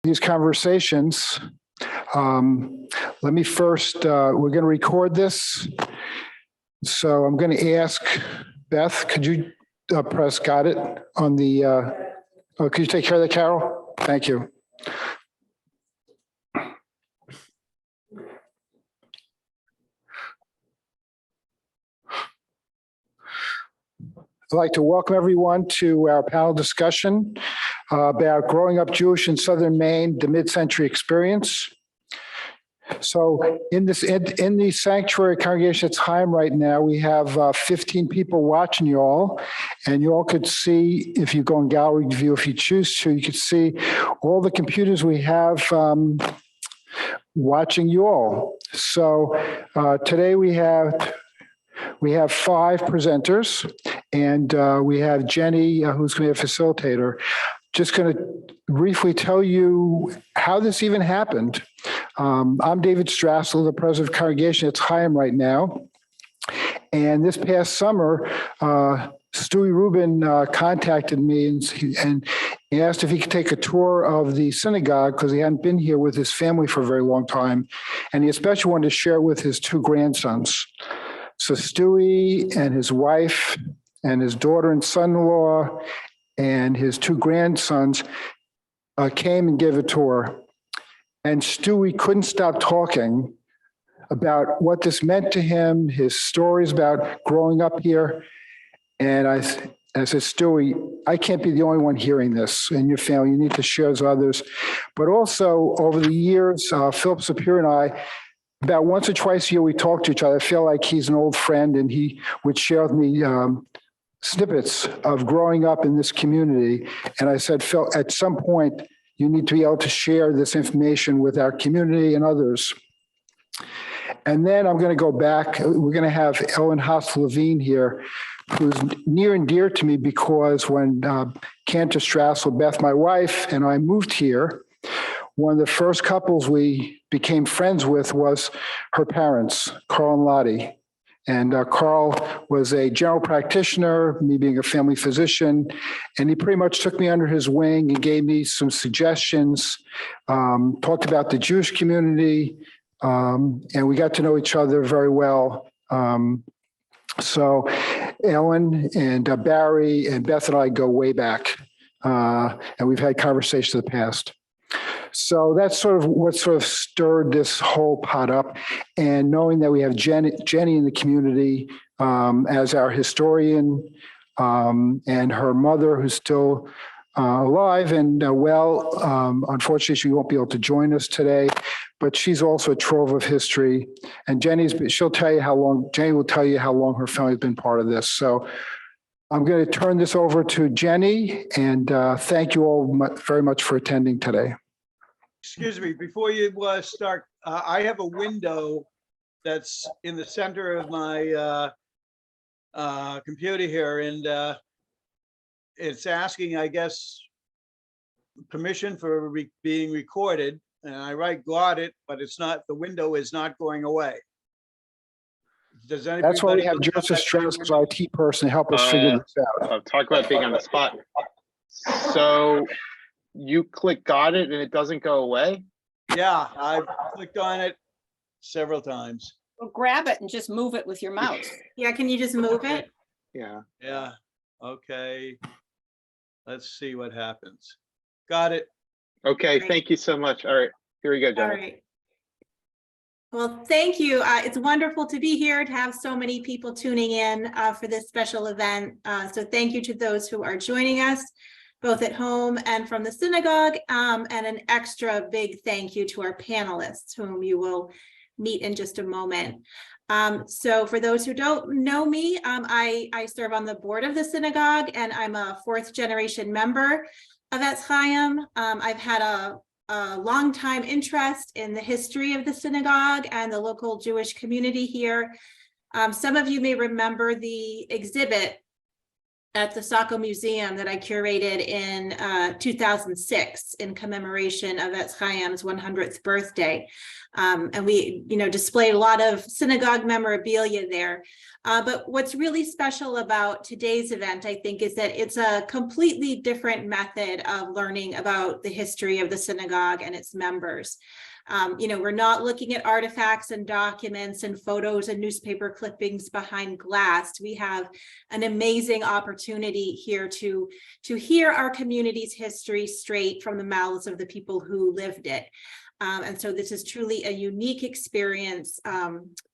these conversations. Let me first, we're going to record this. So I'm going to ask Beth, could you press got it on the, could you take care of that, Carol? Thank you. I'd like to welcome everyone to our panel discussion about growing up Jewish in Southern Maine, the mid-century experience. So in the sanctuary Congregation Etz Chaim right now, we have 15 people watching you all, and you all could see, if you go in gallery view, if you choose to, you could see all the computers we have watching you all. So today we have 5 presenters, and we have Jennie, who's going to be a facilitator. Just going to briefly tell you how this even happened. I'm David Strassel, the president of Congregation Etz Chaim right now. And this past summer, Stuart Ruben contacted me and he asked if he could take a tour of the synagogue because he hadn't been here with his family for a very long time. And he especially wanted to share it with his 2 grandsons. So Stewie and his wife and his daughter and son-in-law and his 2 grandsons came and gave a tour. And Stewie couldn't stop talking about what this meant to him, his stories about growing up here. And I said, Stewie, I can't be the only one hearing this in your family. You need to share with others. But also over the years, Phillip, Saperia, and I, about once or twice a year, we talk to each other. I feel like he's an old friend, and he would share with me snippets of growing up in this community. And I said, Phil, at some point, you need to be able to share this information with our community and others. And then I'm going to go back. We're going to have Haas Levine here, who's near and dear to me because when Cantor Strassel, Beth, my wife, and I moved here, one of the first couples we became friends with was her parents, Carl and Lottie. And Carl was a general practitioner, me being a family physician, and he pretty much took me under his wing and gave me some suggestions, talked about the Jewish community, and we got to know each other very well. So Ellen and Barry and Beth and I go way back, and we've had conversations in the past. So that's sort of what sort of stirred this whole pot up. And knowing that we have Jennie in the community as our historian and her mother, who's still alive and well, unfortunately, she won't be able to join us today, but she's also a trove of history. And Jennie will tell you how long her family's been part of this. So I'm going to turn this over to Jennie, and thank you all very much for attending today. Excuse me, before you start, I have a window that's in the center of my computer here, and it's asking, I guess, permission for being recorded. And I write got it, but it's not, the window is not going away. Does anybody? That's why we have Joseph Strauss, our IT person, to help us figure this out. Talk about being on the spot. So you click got it and it doesn't go away? Yeah, I've clicked on it several times. Well, grab it and just move it with your mouse. Yeah, can you just move it? Yeah. Yeah, okay. Let's see what happens. Got it. Okay, Great. Thank you so much. All right, here we go, Jennie. All right. Well, thank you. It's wonderful to be here, to have so many people tuning in for this special event. So thank you to those who are joining us, both at home and from the synagogue, and an extra big thank you to our panelists, whom you will meet in just a moment. So for those who don't know me, I serve on the board of the synagogue, and I'm a 4th generation member of Etz Chaim. I've had a long time interest in the history of the synagogue and the local Jewish community here. Some of you may remember the exhibit at the Saco Museum that I curated in 2006 in commemoration of Etz Chaim's 100th birthday. And we, displayed a lot of synagogue memorabilia there. But what's really special about today's event, I think, is that it's a completely different method of learning about the history of the synagogue and its members. We're not looking at artifacts and documents and photos and newspaper clippings behind glass. We have an amazing opportunity here to hear our community's history straight from the mouths of the people who lived it. And so this is truly a unique experience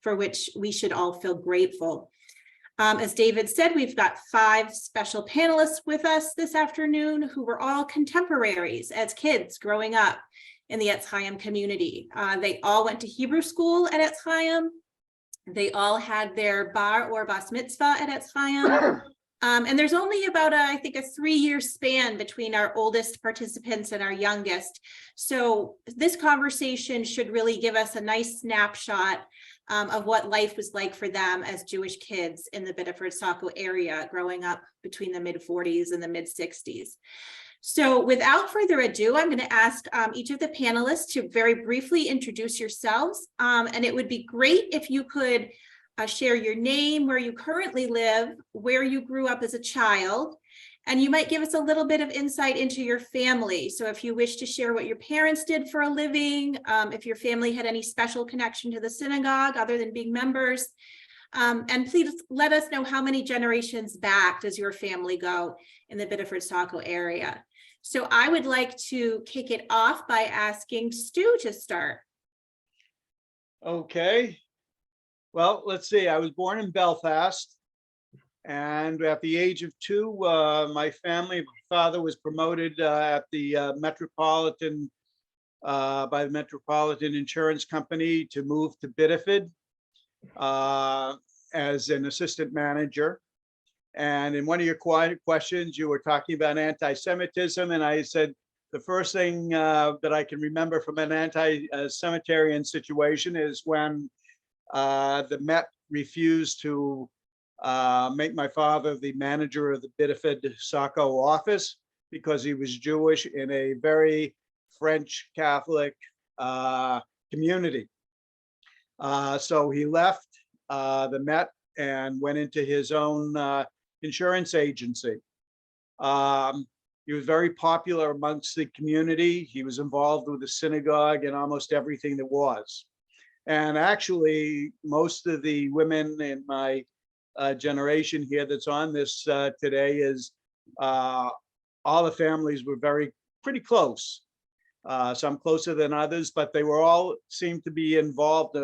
for which we should all feel grateful. As David said, we've got 5 special panelists with us this afternoon who were all contemporaries as kids growing up in the Etz Chaim community. They all went to Hebrew school at Etz Chaim. They all had their bar or bas mitzvah at Etz Chaim. And there's only about, I think, a 3-year span between our oldest participants and our youngest. So this conversation should really give us a nice snapshot of what life was like for them as Jewish kids in the Biddeford Saco area growing up between the mid-40s and the mid-60s. So without further ado, I'm going to ask each of the panelists to very briefly introduce yourselves. And it would be great if you could share your name, where you currently live, where you grew up as a child, and you might give us a little bit of insight into your family. So if you wish to share what your parents did for a living, if your family had any special connection to the synagogue other than being members, and please let us know how many generations back does your family go in the Biddeford Saco area. So I would like to kick it off by asking Stu to start. Okay. Well, let's see. I was born in Belfast, and at the age of 2, my father was promoted at the Metropolitan by the Metropolitan Insurance Company to move to Biddeford as an assistant manager. And in one of your questions, you were talking about anti-Semitism, and I said the first thing that I can remember from an anti-Semitarian situation is when the Met refused to make my father the manager of the Biddeford Saco office because he was Jewish in a very French Catholic community. So he left the Met and went into his own insurance agency. He was very popular amongst the community. He was involved with the synagogue and almost everything that was. And actually, most of the women in my generation here that's on this today is all the families were pretty close. Some closer than others, but they were all seemed to be involved,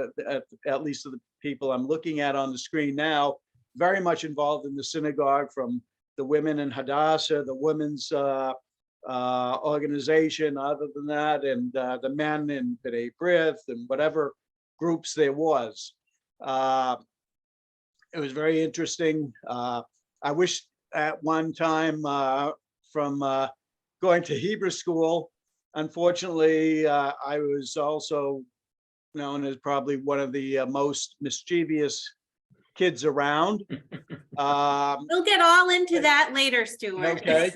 at least the people I'm looking at on the screen now, very much involved in the synagogue, from the women in Hadassah, the women's organization, other than that, and the men in B'nai B'rith and whatever groups there was. It was very interesting. I wish at one time from going to Hebrew school, unfortunately, I was also known as probably one of the most mischievous kids around. We'll get all into that later, Stuart. Okay.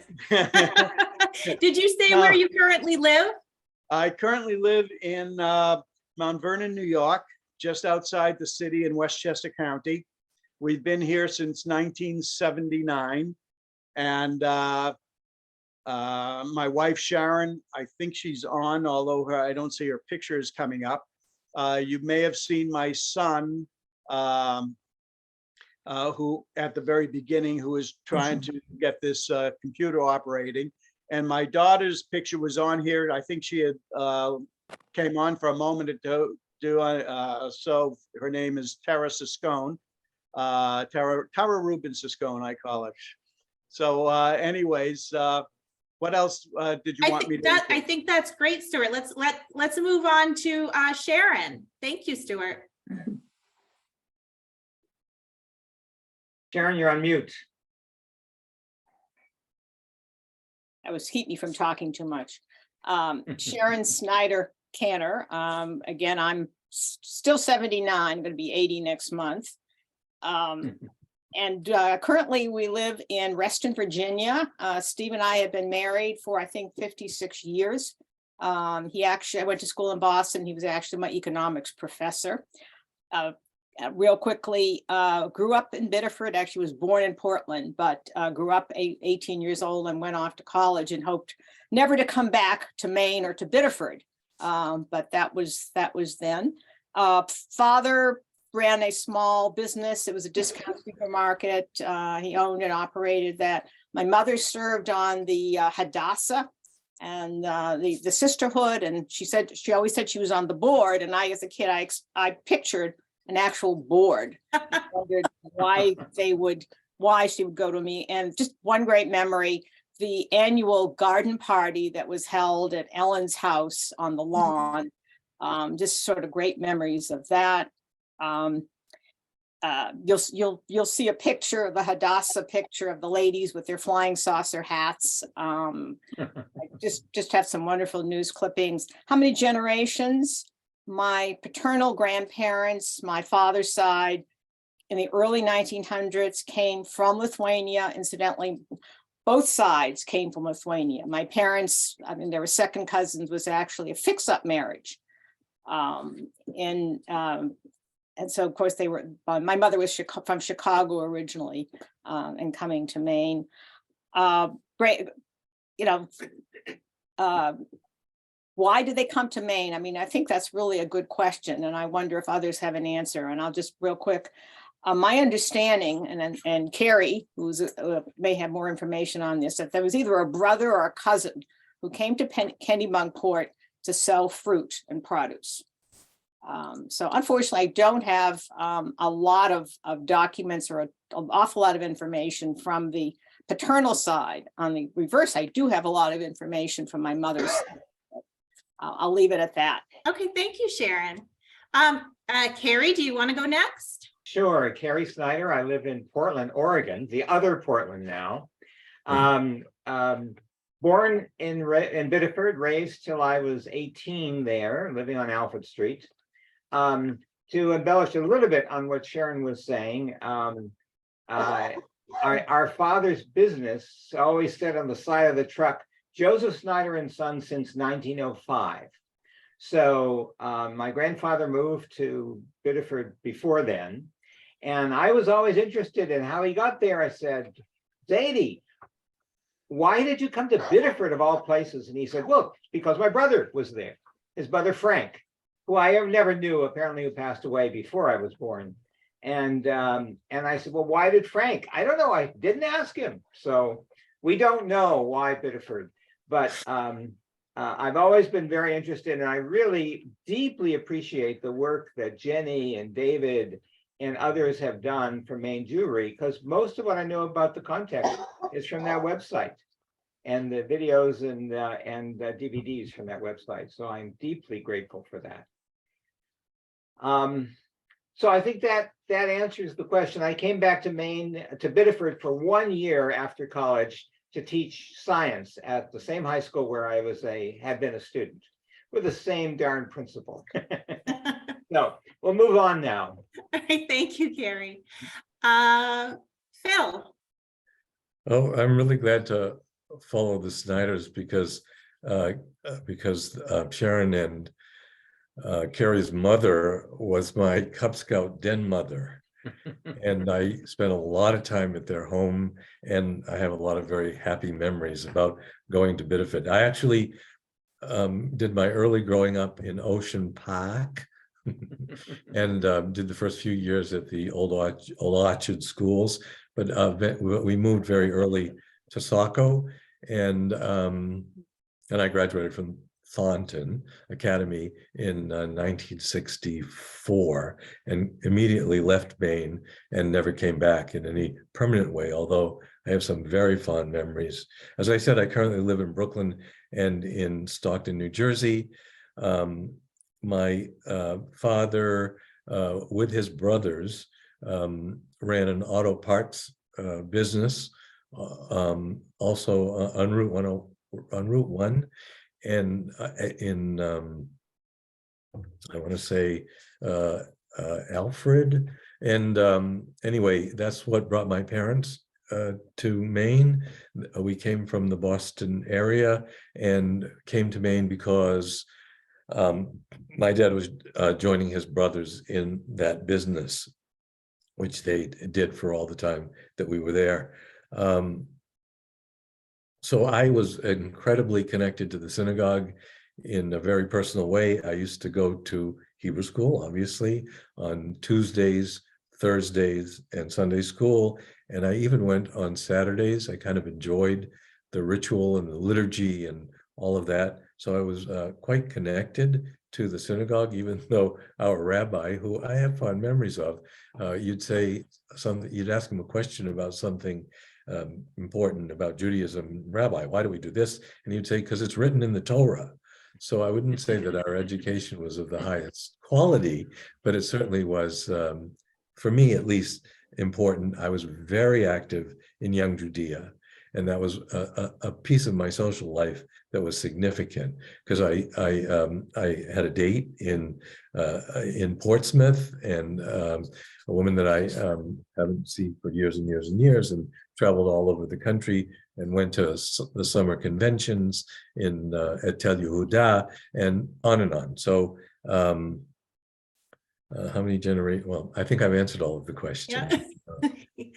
Did you say where you currently live? I currently live in Mount Vernon, New York, just outside the city in Westchester County. We've been here since 1979. And my wife, Sharon, I think she's on, although I don't see her pictures coming up. You may have seen my son, who at the very beginning, who was trying to get this computer operating. And my daughter's picture was on here. I think she had came on for a moment to do, so her name is Tara Siscone, Tara Ruben Siscone, I call it. So anyways, what else did you want me to? I think that's great, Stuart. Let's move on to Sharon. Thank you, Stuart. Sharon, you're on mute. That was keep me from talking too much. Sharon Sneider Canner. Again, I'm still 79, going to be 80 next month. And currently we live in Reston, Virginia. Steve and I have been married for, I think, 56 years. I went to school in Boston. He was actually my economics professor. Real quickly, grew up in Biddeford, actually was born in Portland, but grew up 18 years old and went off to college and hoped never to come back to Maine or to Biddeford. But that was then. Father ran a small business. It was a discount supermarket. He owned and operated that. My mother served on the Hadassah and the sisterhood, and she always said she was on the board. And I, as a kid, I pictured an actual board. I wondered why she would go to me. And just one great memory, the annual garden party that was held at Ellen's house on the lawn. Just sort of great memories of that. You'll see a picture of the Hadassah picture of the ladies with their flying saucer hats. I just have some wonderful news clippings. How many generations? My paternal grandparents, my father's side, in the early 1900s came from Lithuania. Incidentally, both sides came from Lithuania. My parents, I mean, they were second cousins, was actually a fix-up marriage. And so, of course, they were. My mother was from Chicago originally, and coming to Maine. Great, why did they come to Maine? I mean, I think that's really a good question, and I wonder if others have an answer. And I'll just real quick. My understanding, and Cary, who's may have more information on this, that there was either a brother or a cousin who came to Kennebunkport to sell fruit and produce. So unfortunately, I don't have a lot of documents or an awful lot of information from the paternal side. On the reverse, I do have a lot of information from my mother's side. I'll leave it at that. Okay, thank you, Sharon. Cary, do you want to go next? Sure, Cary Sneider. I live in Portland, Oregon, the other Portland now. Born in Biddeford, raised till I was 18 there, living on Alfred Street. To embellish a little bit on what Sharon was saying, our father's business always said on the side of the truck, Joseph Sneider and Son since 1905. So my grandfather moved to Biddeford before then. And I was always interested in how he got there. I said, Zadie, why did you come to Biddeford of all places? And he said, well, because my brother was there, his brother Frank, who I never knew, apparently who passed away before I was born. And I said, well, why did Frank? I don't know. I didn't ask him. So we don't know why Biddeford, but I've always been very interested, and I really deeply appreciate the work that Jennie and David and others have done for Maine Jewry, because most of what I know about the context is from that website and the videos and DVDs from that website. So I'm deeply grateful for that. So I think that answers the question. I came back to Maine, to Biddeford, for 1 year after college to teach science at the same high school where I had been a student, with the same darn principal. So we'll move on now. All right, thank you, Cary. Phil. Oh, I'm really glad to follow the Sneiders because Sharon and Cary's mother was my Cub Scout den mother. And I spent a lot of time at their home, and I have a lot of very happy memories about going to Biddeford. I actually did my early growing up in Ocean Park and did the first few years at the Old Orchard schools, but we moved very early to Saco, and I graduated from Thornton Academy in 1964 and immediately left Maine and never came back in any permanent way, although I have some very fond memories. As I said, I currently live in Brooklyn and in Stockton, New Jersey. My father, with his brothers, ran an auto parts business, also on Route 1, and in I want to say Alfred. And anyway, that's what brought my parents to Maine. We came from the Boston area and came to Maine because my dad was joining his brothers in that business, which they did for all the time that we were there. So I was incredibly connected to the synagogue in a very personal way. I used to go to Hebrew school, obviously, on Tuesdays, Thursdays, and Sunday school. And I even went on Saturdays. I kind of enjoyed the ritual and the liturgy and all of that. So I was quite connected to the synagogue, even though our rabbi, who I have fond memories of, you'd say something, you'd ask him a question about something important about Judaism. Rabbi, why do we do this? And he'd say, because it's written in the Torah. So I wouldn't say that our education was of the highest quality, but it certainly was, for me at least, important. I was very active in Young Judea, and that was a piece of my social life that was significant, because I had a date in Portsmouth, and a woman that I haven't seen for years and years and years, and traveled all over the country and went to the summer conventions in at Tel Yehuda and on and on. So how many generations? Well, I think I've answered all of the questions. Yeah.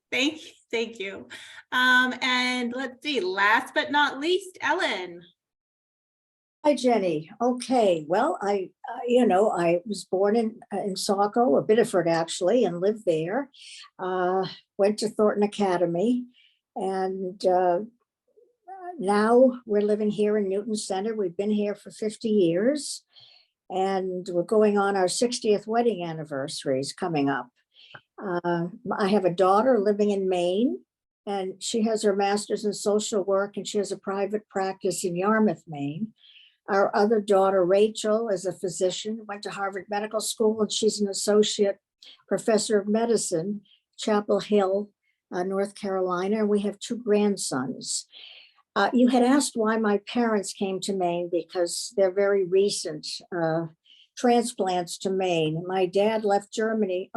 Thank you. And let's see, last but not least, Ellen. Hi, Jenny. Okay, well, I was born in Saco, or Biddeford actually, and lived there. Went to Thornton Academy, and now we're living here in Newton Center. We've been here for 50 years, and we're going on our 60th wedding anniversaries coming up. I have a daughter living in Maine, and she has her master's in social work, and she has a private practice in Yarmouth, Maine. Our other daughter, Rachel, is a physician, went to Harvard Medical School, and she's an associate professor of medicine, Chapel Hill, North Carolina. And we have 2 grandsons. You had asked why my parents came to Maine, because they're very recent transplants to Maine. My dad left Germany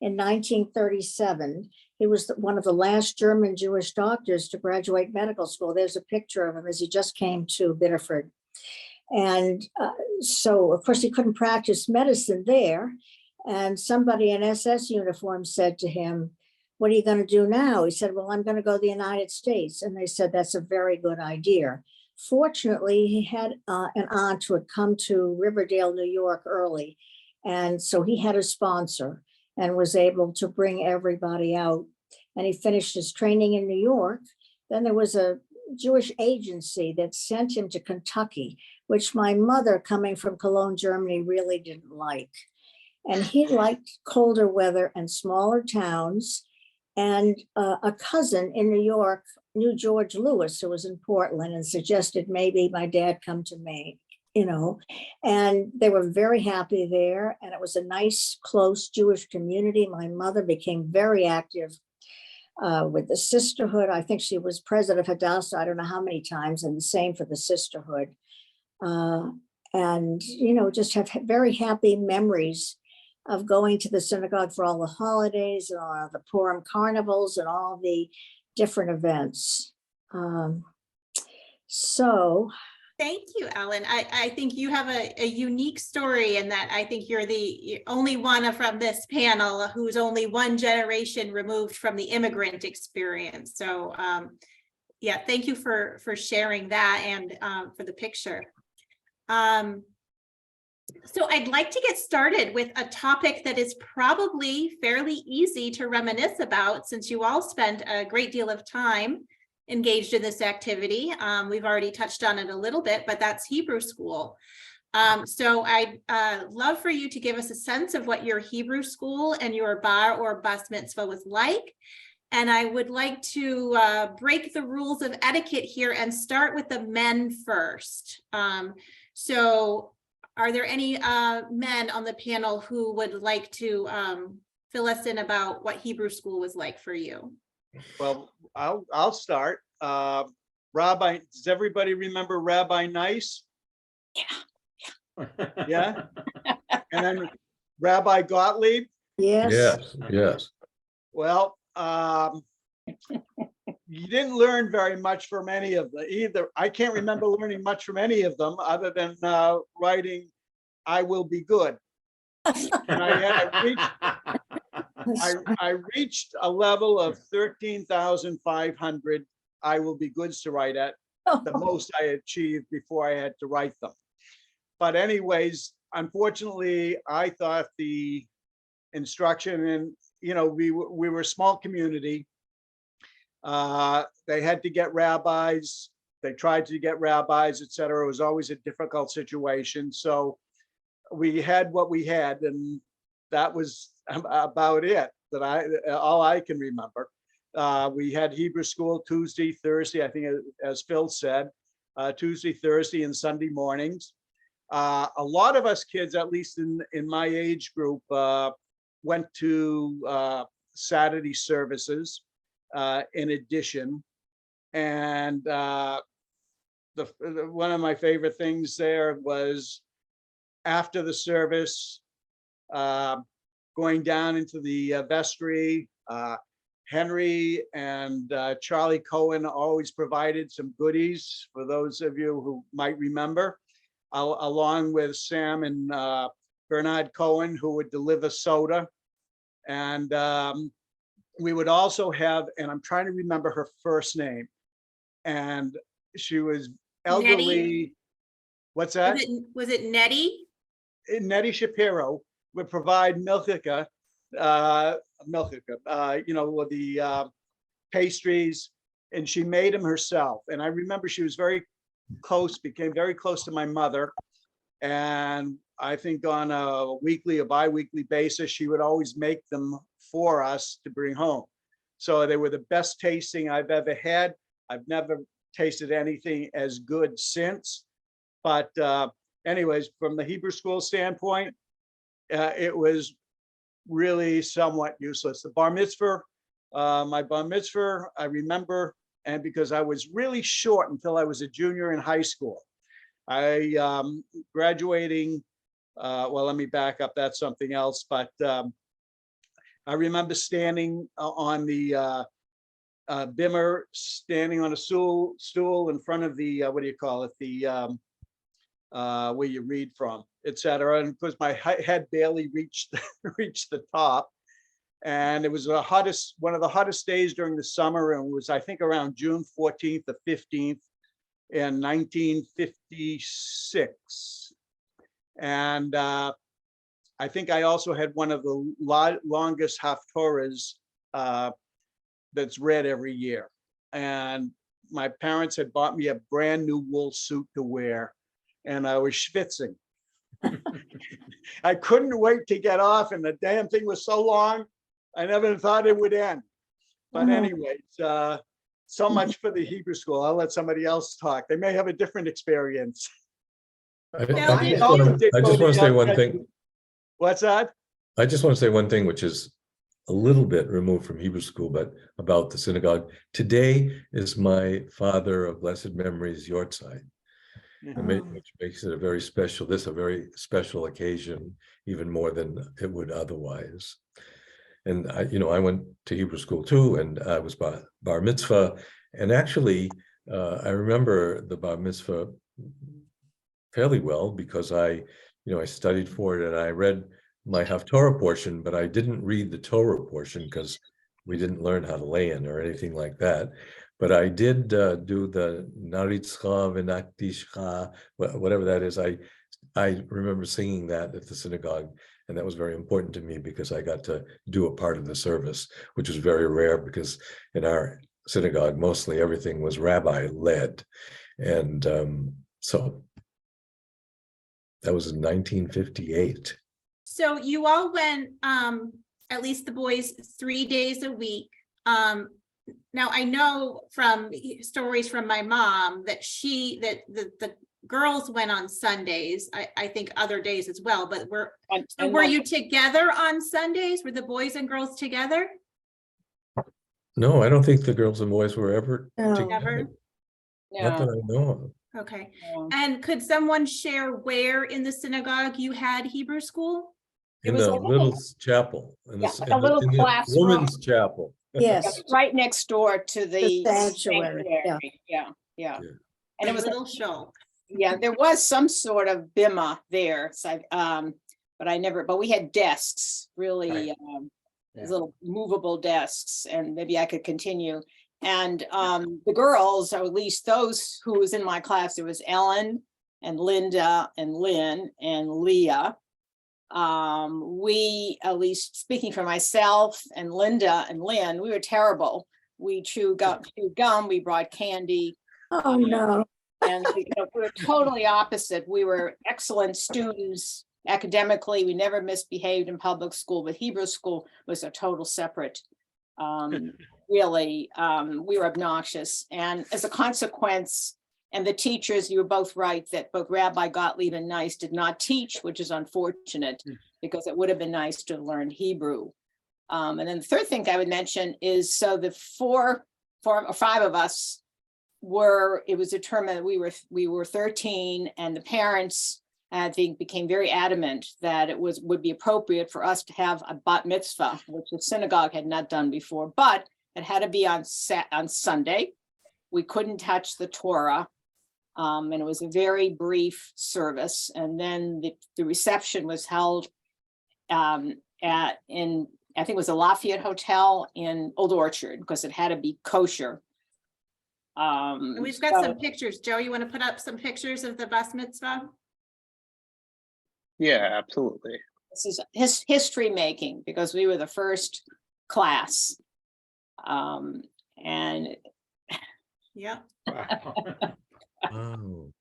in 1937. He was one of the last German Jewish doctors to graduate medical school. There's a picture of him as he just came to Biddeford. And so, of course, he couldn't practice medicine there. And somebody in SS uniform said to him, "What are you going to do now?" He said, "Well, I'm going to go to the United States." And they said, "That's a very good idea." Fortunately, he had an aunt who had come to Riverdale, New York early. And so he had a sponsor and was able to bring everybody out. And he finished his training in New York. Then there was a Jewish agency that sent him to Kentucky, which my mother, coming from Cologne, Germany, really didn't like. And he liked colder weather and smaller towns. And a cousin in New York knew George Lewis, who was in Portland, and suggested maybe my dad come to Maine, and they were very happy there. And it was a nice, close Jewish community. My mother became very active with the sisterhood. I think she was president of Hadassah, I don't know how many times, and the same for the sisterhood. And, just have very happy memories of going to the synagogue for all the holidays and all the Purim carnivals and all the different events. So. Thank you, Ellen. I think you have a unique story in that I think you're the only one from this panel who's only one generation removed from the immigrant experience. So yeah, thank you for sharing that and for the picture. So I'd like to get started with a topic that is probably fairly easy to reminisce about, since you all spent a great deal of time engaged in this activity. We've already touched on it a little bit, but that's Hebrew school. So I'd love for you to give us a sense of what your Hebrew school and your bar or bas mitzvah was like. And I would like to break the rules of etiquette here and start with the men first. So are there any men on the panel who would like to fill us in about what Hebrew school was like for you? Well, I'll start. Rabbi, does everybody remember Rabbi Nice? Yeah. Yeah. And then Rabbi Gottlieb. Yes. Yes, yes. Well, you didn't learn very much from any of them either. I can't remember learning much from any of them other than writing, "I will be good." And I reached a level of 13,500 "I will be goods" to write at, the most I achieved before I had to write them. But anyways, unfortunately, I thought the instruction, and we were a small community. They had to get rabbis. They tried to get rabbis, etc. It was always a difficult situation. So we had what we had, and that was about it. All I can remember. We had Hebrew school Tuesday, Thursday, I think, as Phil said, Tuesday, Thursday, and Sunday mornings. A lot of us kids, at least in my age group, went to Saturday services in addition. And one of my favorite things there was after the service, going down into the vestry. Henry and Charlie Cohen always provided some goodies for those of you who might remember, along with Sam and Bernard Cohen, who would deliver soda. And we would also have, and I'm trying to remember her first name, and she was elderly. Nettie? What's that? Was it Nettie? Nettie Shapiro would provide milchika, with the pastries, and she made them herself. And I remember she was became very close to my mother. And I think on a weekly or bi-weekly basis, she would always make them for us to bring home. So they were the best tasting I've ever had. I've never tasted anything as good since. But anyways, from the Hebrew school standpoint, it was really somewhat useless. The bar mitzvah, my bar mitzvah, I remember, and because I was really short until I was a junior in high school. I graduating, well, let me back up, that's something else, but I remember standing on the Bimmer, standing on a stool in front of the, what do you call it, the where you read from, etc. And because my head barely reached the top, and it was one of the hottest days during the summer, and it was, I think, around June 14th or 15th in 1956. And I think I also had one of the longest haftorahs that's read every year. And my parents had bought me a brand new wool suit to wear, and I was schwitzing. I couldn't wait to get off, and the damn thing was so long, I never thought it would end. But anyways, so much for the Hebrew school. I'll let somebody else talk. They may have a different experience. I just want to say one thing. What's that? I just want to say one thing, which is a little bit removed from Hebrew school, but about the synagogue. Today is my father of blessed memory's yortzeit, which makes it a very special occasion, even more than it would otherwise. And I went to Hebrew school too, and I was bar mitzvah. And actually, I remember the bar mitzvah fairly well because I studied for it and I read my Haftorah portion, but I didn't read the Torah portion because we didn't learn how to lay in or anything like that. But I did do the Naritzcha v'Naktishcha, whatever that is. I remember singing that at the synagogue, and that was very important to me because I got to do a part of the service, which was very rare because in our synagogue, mostly everything was rabbi led. And so that was in 1958. So you all went, at least the boys, 3 days a week. Now I know from stories from my mom that the girls went on Sundays. I think other days as well, but were you together on Sundays? Were the boys and girls together? No, I don't think the girls and boys were ever together. No. Not that I know of. Okay. No. And could someone share where in the synagogue you had Hebrew school? In was the a little- little chapel. Yeah, like a little classroom. Women's chapel. Yes, right next door to the sanctuary, yeah. sanctuary. Yeah. Yeah. And it A was, little show. yeah, there was some sort of bimah there. So, but we had desks, really, Right. these Yeah. little movable desks, and maybe I could continue. And the girls, or at least those who was in my class, there was Ellen and Linda and Lynn and Leah. We, at least speaking for myself and Linda and Lynn, we were terrible. We chewed gum, we brought candy. Oh, no. And we were totally opposite. We were excellent students academically. We never misbehaved in public school, but Hebrew school was a total separate. Really, we were obnoxious. And as a consequence, and the teachers, you were both right, that both Rabbi Gottlieb and Nice did not teach, which is unfortunate, because it would have been nice to learn Hebrew. And then the third thing I would mention is, so the four or five of us it was determined that we were 13, and the parents, I think, became very adamant that it would be appropriate for us to have a bat mitzvah, which the synagogue had not done before, but it had to be on Sunday. We couldn't touch the Torah. And it was a very brief service. And then the reception was held I think it was a Lafayette Hotel in Old Orchard, because it had to be kosher. And we've got some pictures. Joe, you want to put up some pictures of the bas mitzvah? Yeah, absolutely. This is history making, because we were the first class. And Yeah. Wow. Oh,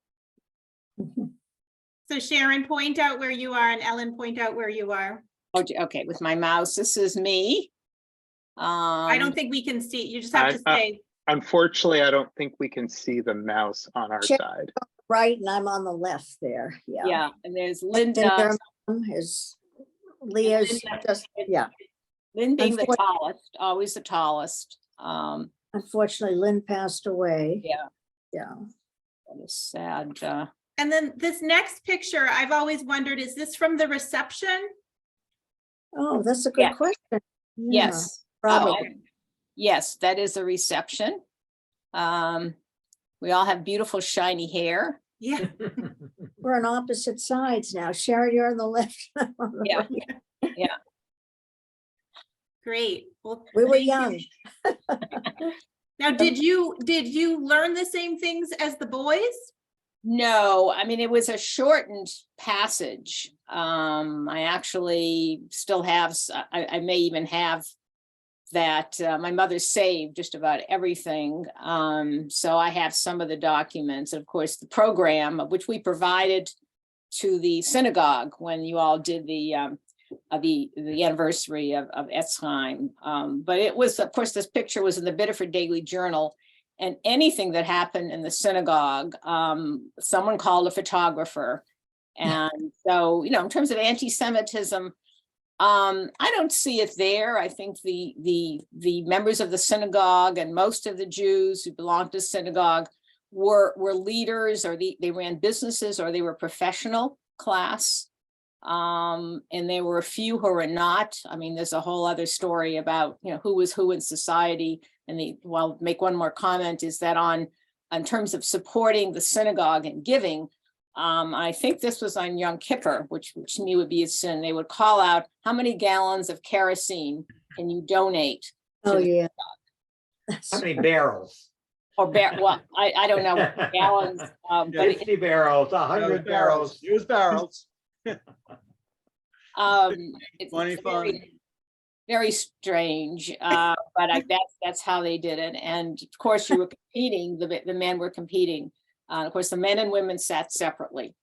So Sharon, point out where you are, and Ellen, point out where you are. okay, with my mouse, this is me. I don't think we can see. You just have to say, Unfortunately, I don't think we can see the mouse on our Check. side. Right, and I'm on the left there, yeah. Yeah, and there's And Linda. there is Leah's, just, yeah. Lynn being the Unfortunately- tallest, always the tallest. Unfortunately, Lynn passed away. Yeah, Yeah. that is sad. and then this next picture, I've always wondered, is this from the reception? Oh, that's a good Yeah. question. Yeah, Yes. Probably. Yes, that is a reception. We all have beautiful shiny hair. Yeah. We're on opposite sides now. Sharon, you're on the left. I'm on the Yeah. right. Great. Well, We were thank you. young. Now, did you learn the same things as the boys? No, I mean, it was a shortened passage. I actually still have, I may even have that my mother saved just about everything. So I have some of the documents, of course, the program, which we provided to the synagogue when you all did the anniversary of Etz Chaim. But it was, of course, this picture was in the Biddeford Daily Journal, and anything that happened in the synagogue, someone called a photographer. And so, in terms of anti-Semitism, I don't see it there. I think the members of the synagogue and most of the Jews who belong to the synagogue were leaders, or they ran businesses, or they were professional class. And there were a few who were not. I mean, there's a whole other story about, who was who in society. And well, make one more comment, is that in terms of supporting the synagogue and giving, I think this was on Yom Kippur, which to me would be a sin. They would call out, how many gallons of kerosene can you donate? Oh, yeah. How many barrels? Or well, I don't know what gallons, but 50 barrels, 100 barrels. Use barrels. it's Funny fun. very strange, but that's how they did it. And of course, you were competing. The men were competing. Of course, the men and women sat separately.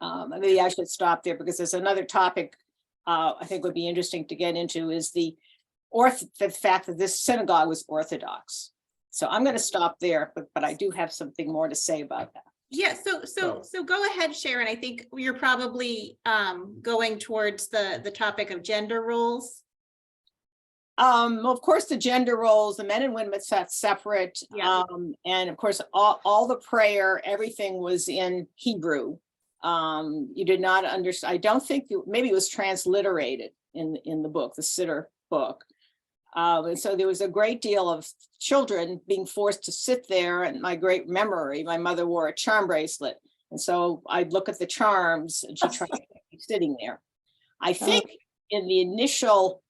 Maybe I should stop there, because there's another topic I think would be interesting to get into, is the fact that this synagogue was Orthodox. So I'm going to stop there, but I do have something more to say about that. Yeah, so go ahead, Sharon. I think you're probably going towards the topic of gender roles. Of course, the gender roles, the men and women sat separate. Yeah. And of course, all the prayer, everything was in Hebrew. You did not understand. I don't think maybe it was transliterated in the book, the Sitter book. And so there was a great deal of children being forced to sit there. And my great memory, my mother wore a charm bracelet. And so I'd look at the charms and she tried to keep sitting there. I think in the initial,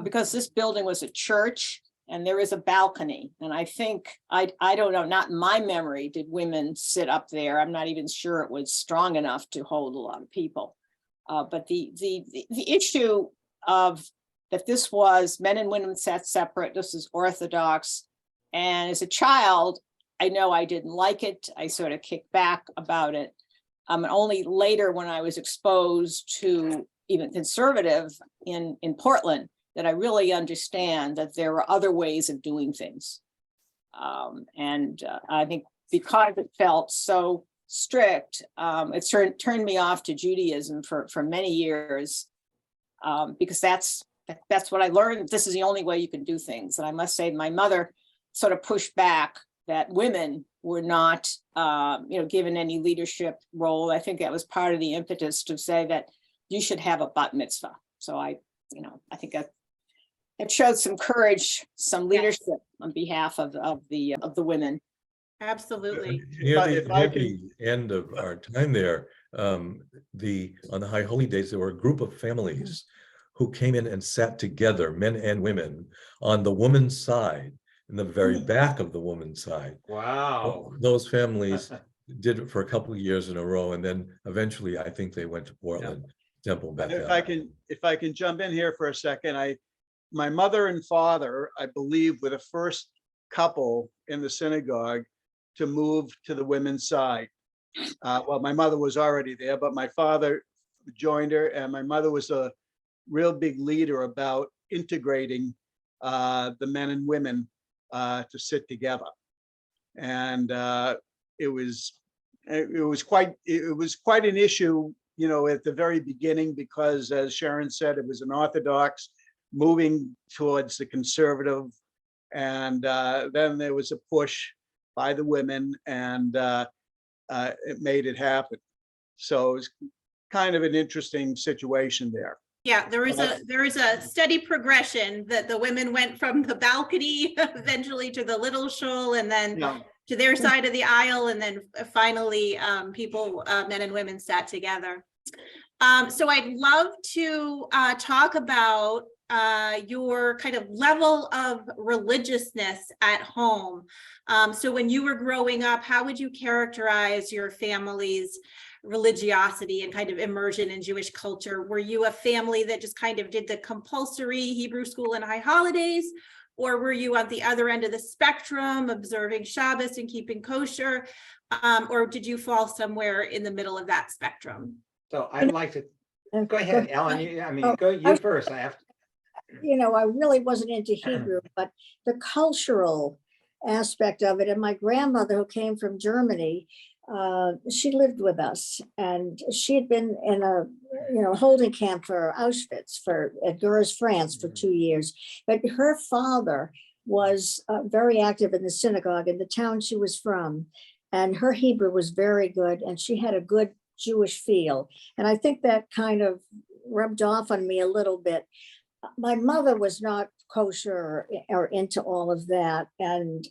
because this building was a church and there is a balcony. And I think, I don't know, not in my memory, did women sit up there. I'm not even sure it was strong enough to hold a lot of people. But the issue of that this was men and women sat separate, this is Orthodox. And as a child, I know I didn't like it. I sort of kicked back about it. And only later when I was exposed to even conservative in Portland, that I really understand that there are other ways of doing things. I think because it felt so strict, it turned me off to Judaism for many years, because that's what I learned. This is the only way you can do things. And I must say, my mother sort of pushed back that women were not, given any leadership role. I think that was part of the impetus to say that you should have a bat mitzvah. So I think that it showed some courage, some leadership on behalf of the women. Absolutely. Near the end of our time there, on the High Holy Days, there were a group of families who came in and sat together, men and women, on the woman's side, in the very back of the woman's side. Wow. Those families did it for a couple of years in a row, and then eventually I think they went to Portland, Temple Beth. If I can jump in here for a second, my mother and father, I believe, were the first couple in the synagogue to move to the women's side. Well, my mother was already there, but my father joined her, and my mother was a real big leader about integrating the men and women to sit together. And it was quite an issue, at the very beginning, because as Sharon said, it was an Orthodox moving towards the conservative. And then there was a push by the women, and it made it happen. So it's kind of an interesting situation there. Yeah, there is a steady progression that the women went from the balcony eventually to the little shul, and then to their side of the aisle, and then finally men and women sat together. So I'd love to talk about your kind of level of religiousness at home. So when you were growing up, how would you characterize your family's religiosity and kind of immersion in Jewish culture? Were you a family that just kind of did the compulsory Hebrew school and high holidays? Or were you on the other end of the spectrum, observing Shabbos and keeping kosher? Or did you fall somewhere in the middle of that spectrum? So I'd like to, go ahead, Ellen, you first. I have to. I really wasn't into Hebrew, but the cultural aspect of it, and my grandmother, who came from Germany, she lived with us, and she had been in a holding camp for Auschwitz at Gurs, France for 2 years. But her father was very active in the synagogue in the town she was from, and her Hebrew was very good, and she had a good Jewish feel. And I think that kind of rubbed off on me a little bit. My mother was not kosher or into all of that. And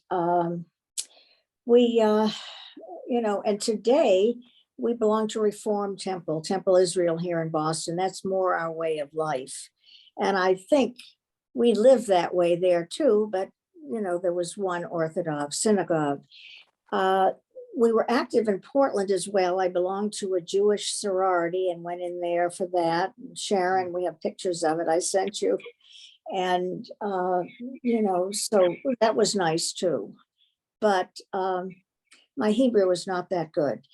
and today we belong to Reform Temple Israel here in Boston. That's more our way of life. And I think we live that way there too, but there was one Orthodox synagogue. We were active in Portland as well. I belonged to a Jewish sorority and went in there for that. And Sharon, we have pictures of it I sent you. And, so that was nice too. But my Hebrew was not that good.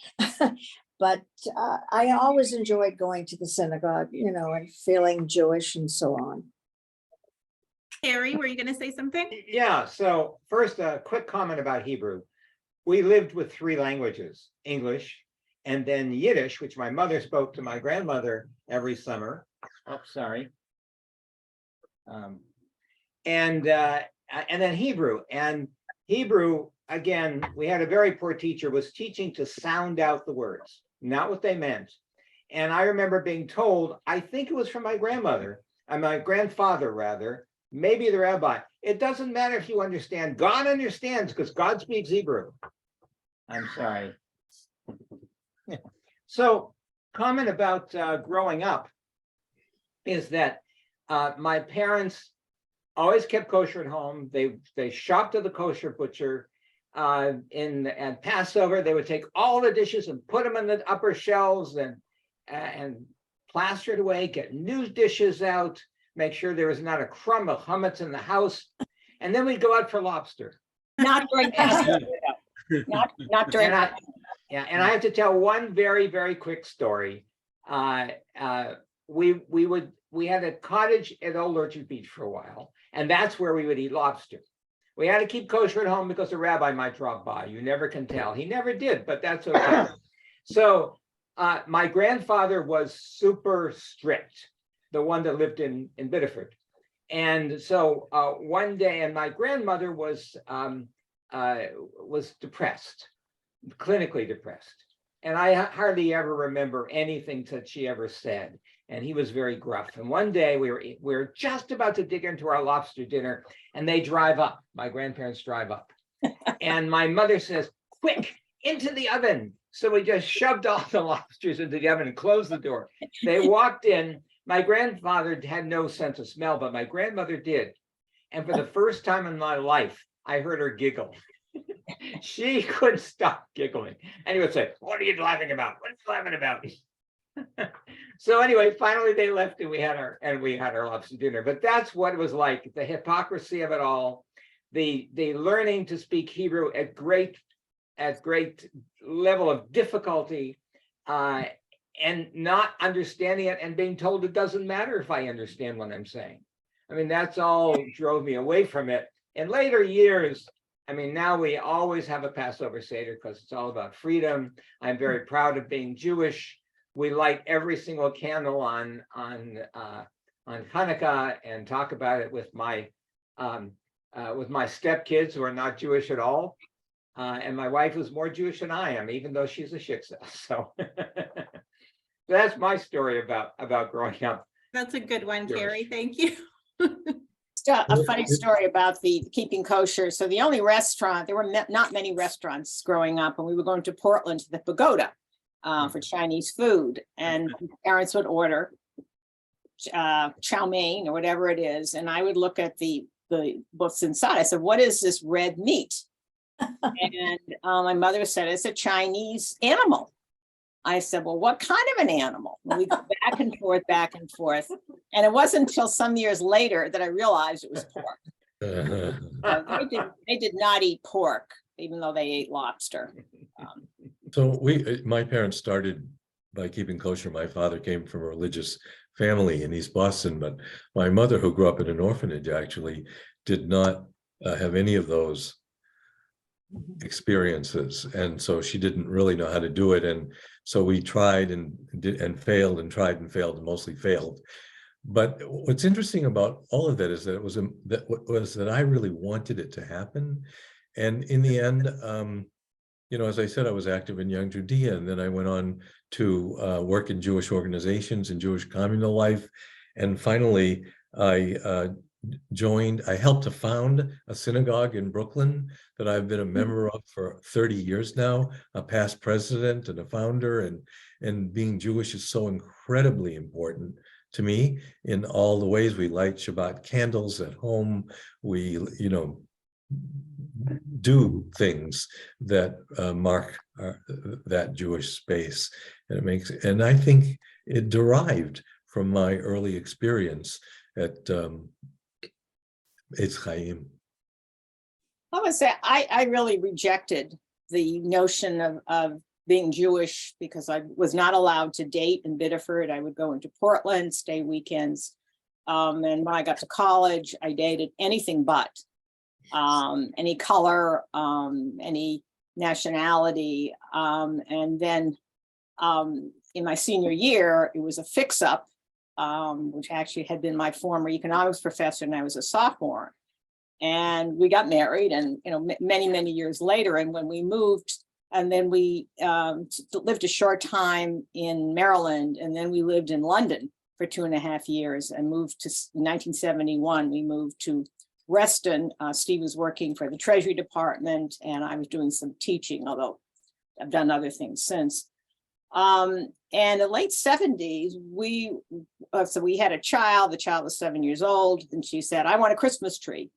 But I always enjoyed going to the synagogue, and feeling Jewish and so on. Cary, were you going to say something? Yeah, so first, a quick comment about Hebrew. We lived with 3 languages, English, and then Yiddish, which my mother spoke to my grandmother every summer. Oh, sorry. And then Hebrew. And Hebrew, again, we had a very poor teacher, was teaching to sound out the words. not what they meant. And I remember being told, I think it was from my grandmother, and my grandfather rather, maybe the rabbi, it doesn't matter if you understand. God understands because God speaks Hebrew. I'm sorry. So, comment about growing up is that my parents always kept kosher at home. They shopped at the kosher butcher. At Passover, they would take all the dishes and put them in the upper shelves and plaster it away, get new dishes out, make sure there was not a crumb of chametz in the house, and then we'd go out for lobster. Not during Passover, though. Not during. Yeah, and I have to tell one very, very quick story. We had a cottage at Old Orchard Beach for a while, and that's where we would eat lobster. We had to keep kosher at home because the rabbi might drop by. You never can tell. He never did, but that's okay. So my grandfather was super strict, the one that lived in Biddeford. And so one day, and my grandmother was depressed, clinically depressed. And I hardly ever remember anything that she ever said. And he was very gruff. And one day we were just about to dig into our lobster dinner, and they drive up. My grandparents drive up. And my mother says, quick, into the oven. So we just shoved all the lobsters into the oven and closed the door. They walked in. My grandfather had no sense of smell, but my grandmother did. And for the first time in my life, I heard her giggle. She couldn't stop giggling. And he would say, what are you laughing about? What are you laughing about? So anyway, finally they left and we had our lobster dinner. But that's what it was like, the hypocrisy of it all, the learning to speak Hebrew at great level of difficulty, and not understanding it and being told it doesn't matter if I understand what I'm saying. I mean, that's all drove me away from it. In later years, I mean, now we always have a Passover Seder because it's all about freedom. I'm very proud of being Jewish. We light every single candle on Hanukkah and talk about it with my stepkids who are not Jewish at all. And my wife is more Jewish than I am, even though she's a shiksa. So that's my story about growing up. That's a good one, Jewish. Cary. Thank you. A funny story about the keeping kosher. So the only restaurant, there were not many restaurants growing up, and we were going to Portland to the Pagoda for Chinese food, and parents would order chow mein or whatever it is, and I would look at the what's inside. I said, "What is this red meat?" And my mother said, "It's a Chinese animal." I said, "Well, what kind of an animal?" And we go back and forth. And it wasn't until some years later that I realized it was pork. They did not eat pork, even though they ate lobster. So my parents started by keeping kosher. My father came from a religious family in East Boston, but my mother, who grew up in an orphanage, actually did not have any of those experiences, and so she didn't really know how to do it. And so we tried and failed and tried and failed and mostly failed. But what's interesting about all of that is that that I really wanted it to happen. And in the end, as I said, I was active in Young Judea, and then I went on to work in Jewish organizations and Jewish communal life. And finally, I helped to found a synagogue in Brooklyn that I've been a member of for 30 years now, a past president and a founder, and being Jewish is so incredibly important to me in all the ways. We light Shabbat candles at home. We, do things that mark that Jewish space. And I think it derived from my early experience at Etz Chaim. I would say I really rejected the notion of being Jewish because I was not allowed to date in Biddeford. I would go into Portland, stay weekends. And when I got to college, I dated anything but any color, any nationality. And then in my senior year, it was a fix-up, which actually had been my former economics professor, and I was a sophomore. And we got married, and many years later, and when we moved And then we lived a short time in Maryland, and then we lived in London for 2.5 years and moved to 1971. We moved to Reston. Steve was working for the Treasury Department, and I was doing some teaching, although I've done other things since. And in the late 70s, we had a child. The child was 7 years old, and she said, "I want a Christmas tree."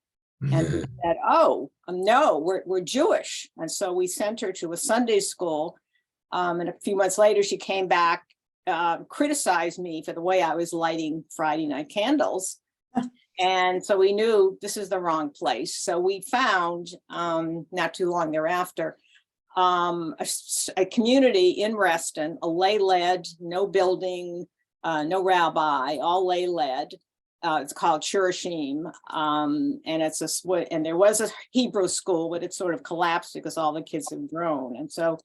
And we said, "Oh, no, we're Jewish." And so we sent her to a Sunday school. And a few months later, she came back, criticized me for the way I was lighting Friday night candles. And so we knew this is the wrong place. So we found, not too long thereafter, a community in Reston, a lay-led, no building, no rabbi, all lay-led. It's called Shurashim, and there was a Hebrew school, but it sort of collapsed because all the kids have grown. And so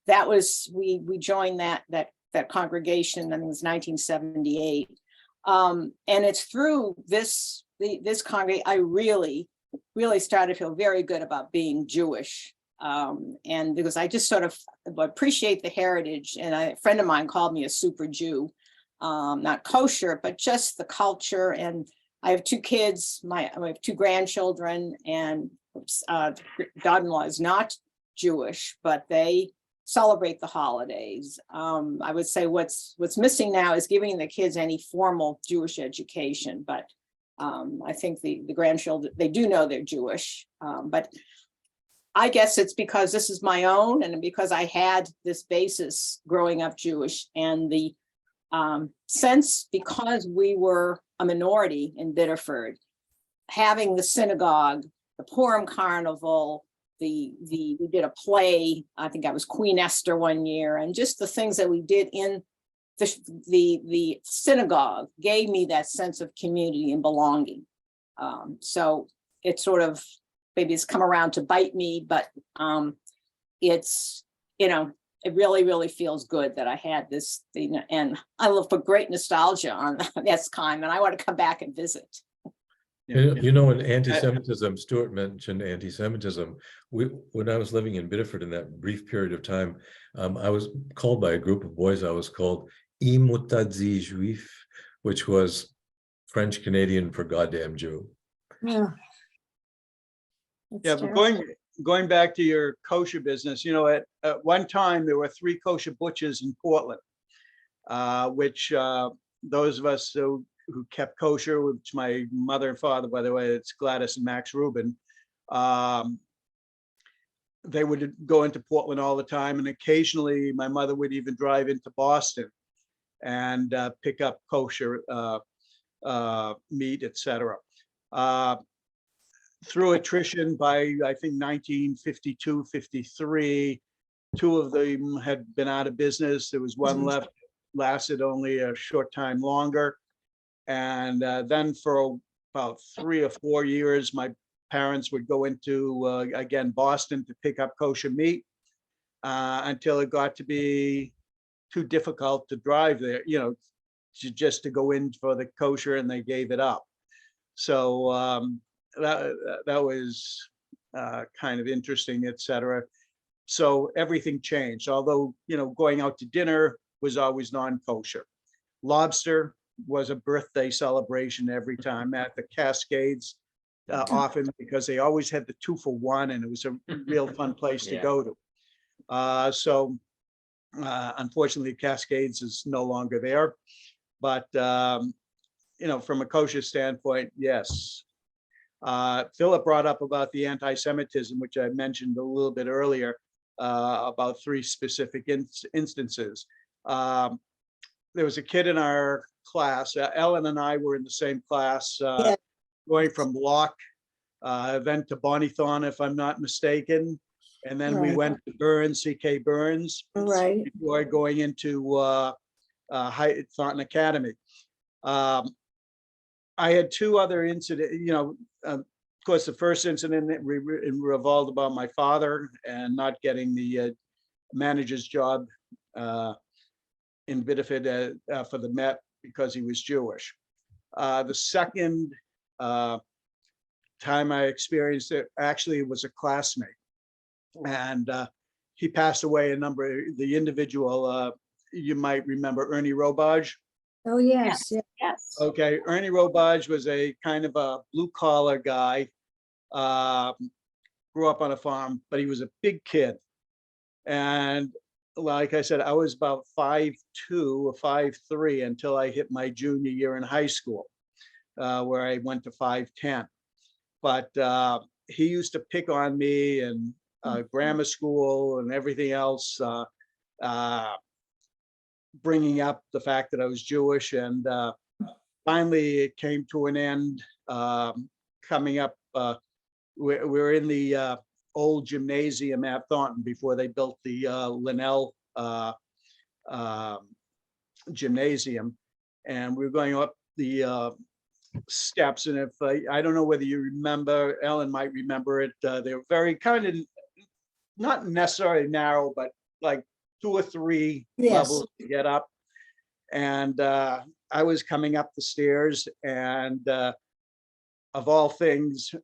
that was, we joined that congregation, I think it was 1978. And it's through this congregation, I really started to feel very good about being Jewish. And because I just sort of appreciate the heritage. And a friend of mine called me a super Jew. Not kosher, but just the culture. And I have 2 kids, I have 2 grandchildren, and daughter-in-law is not Jewish, but they celebrate the holidays. I would say what's missing now is giving the kids any formal Jewish education, but I think the grandchildren, they do know they're Jewish, but I guess it's because this is my own, and because I had this basis growing up Jewish, and the sense, because we were a minority in Biddeford, having the synagogue, the Purim Carnival, we did a play, I think I was Queen Esther one year, and just the things that we did in the synagogue gave me that sense of community and belonging. So it sort of, maybe it's come around to bite me, but it's, it really feels good that I had this thing, and I look for great nostalgia on Etz Chaim, and I want to come back and visit. In anti-Semitism, Stuart mentioned anti-Semitism. When I was living in Biddeford in that brief period of time, I was called by a group of boys, I was called Imutadzi Juif, which was French Canadian for goddamn Jew. Yeah. Yeah, but going back to your kosher business, at one time there were 3 kosher butchers in Portland, which those of us who kept kosher, which my mother and father, by the way, it's Gladys and Max Ruben, they would go into Portland all the time, and occasionally my mother would even drive into Boston and pick up kosher meat, etc. Through attrition, by I think 1952, 53, 2 of them had been out of business. There was one left, lasted only a short time longer. And then for about 3 or 4 years, my parents would go into, again, Boston to pick up kosher meat until it got to be too difficult to drive there, just to go in for the kosher, and they gave it up. So that was kind of interesting, etc. So everything changed, although, going out to dinner was always non-kosher. Lobster was a birthday celebration every time at the Cascades, often because they always had the 2 for 1, and it was a real fun place to go to. So unfortunately, Cascades is no longer there, but from a kosher standpoint, yes. Phillip brought up about the anti-Semitism, which I mentioned a little bit earlier, about 3 specific instances. There was a kid in our class, Ellen and I were in the same class, going from Locke, then to Bonnythorn, if I'm not mistaken. And then we went to Burns, C.K. Burns, before going into Thornton Academy. I had 2 other incidents, of course, the first incident revolved about my father and not getting the manager's job in Biddeford for the Met because he was Jewish. The second time I experienced it, actually, it was a classmate. And he passed away the individual, you might remember Ernie Robage. Oh, yes, yeah. Yes. Okay, Ernie Robage was a kind of a blue collar guy. Grew up on a farm, but he was a big kid. And like I said, I was about 5'2" or 5'3" until I hit my junior year in high school, where I went to 5'10". But he used to pick on me and grammar school and everything else, bringing up the fact that I was Jewish. And finally, it came to an end. Coming up, we're in the old gymnasium at Thornton before they built the Linnell gymnasium, and we were going up the steps. And if I don't know whether you remember, Ellen might remember it, they were very kind of not necessarily narrow, but like 2 or 3 Yes. levels to get up. And I was coming up the stairs, and of all things,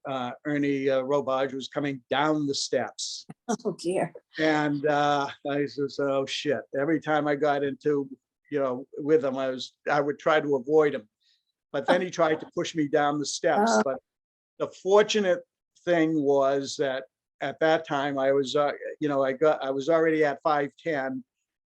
Ernie Robage was coming down the steps. Oh, dear. And I said, oh shit. Every time I got into, with him, I would try to avoid him. But then he tried to push me down the steps. But the fortunate thing was that at that time I was, I was already at 5'10",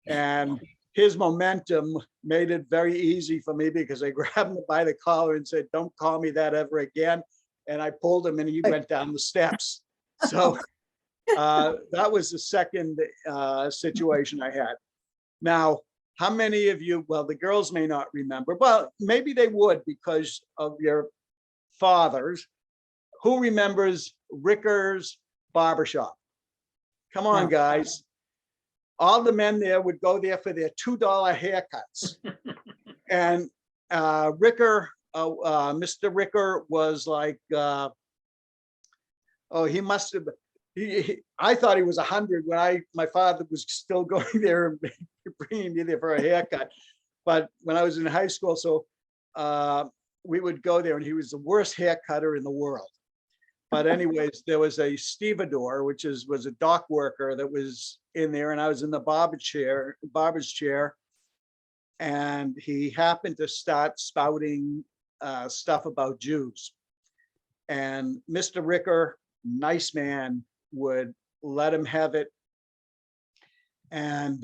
and his momentum made it very easy for me, because I grabbed him by the collar and said, don't call me that ever again. And I pulled him and he went down the steps. So that was the second situation I had. Now, how many of you, well, the girls may not remember, well, maybe they would because of your fathers. Who remembers Ricker's Barbershop? Come on, guys. All the men there would go there for their $2 haircuts. And Ricker, Mr. Ricker was like, he must have, I thought he was 100 when my father was still going there and bringing me there for a haircut. But when I was in high school, so we would go there, and he was the worst hair cutter in the world. But anyways, there was a stevedore, which was a dock worker that was in there, and I was in the barber's chair, and he happened to start spouting stuff about Jews. And Mr. Ricker, nice man, would let him have it, and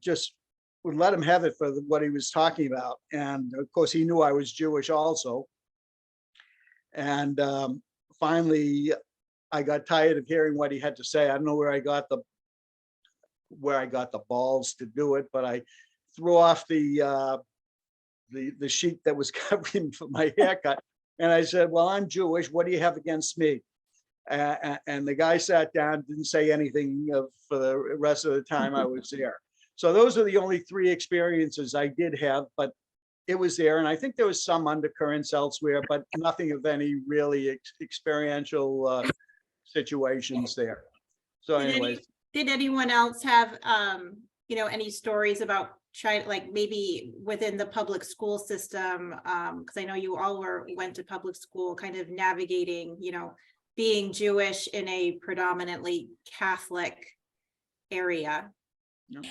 just would let him have it for what he was talking about. And of course, he knew I was Jewish also. And finally, I got tired of hearing what he had to say. I don't know where I got the balls to do it, but I threw off the sheet that was covering for my haircut, and I said, "Well, I'm Jewish. What do you have against me?" And the guy sat down, didn't say anything for the rest of the time I was there. So those are the only 3 experiences I did have, but it was there. And I think there was some undercurrents elsewhere, but nothing of any really experiential situations there. So anyways. Did anyone else have, any stories about trying, like maybe within the public school system? Because I know you all went to public school, kind of navigating, being Jewish in a predominantly Catholic area.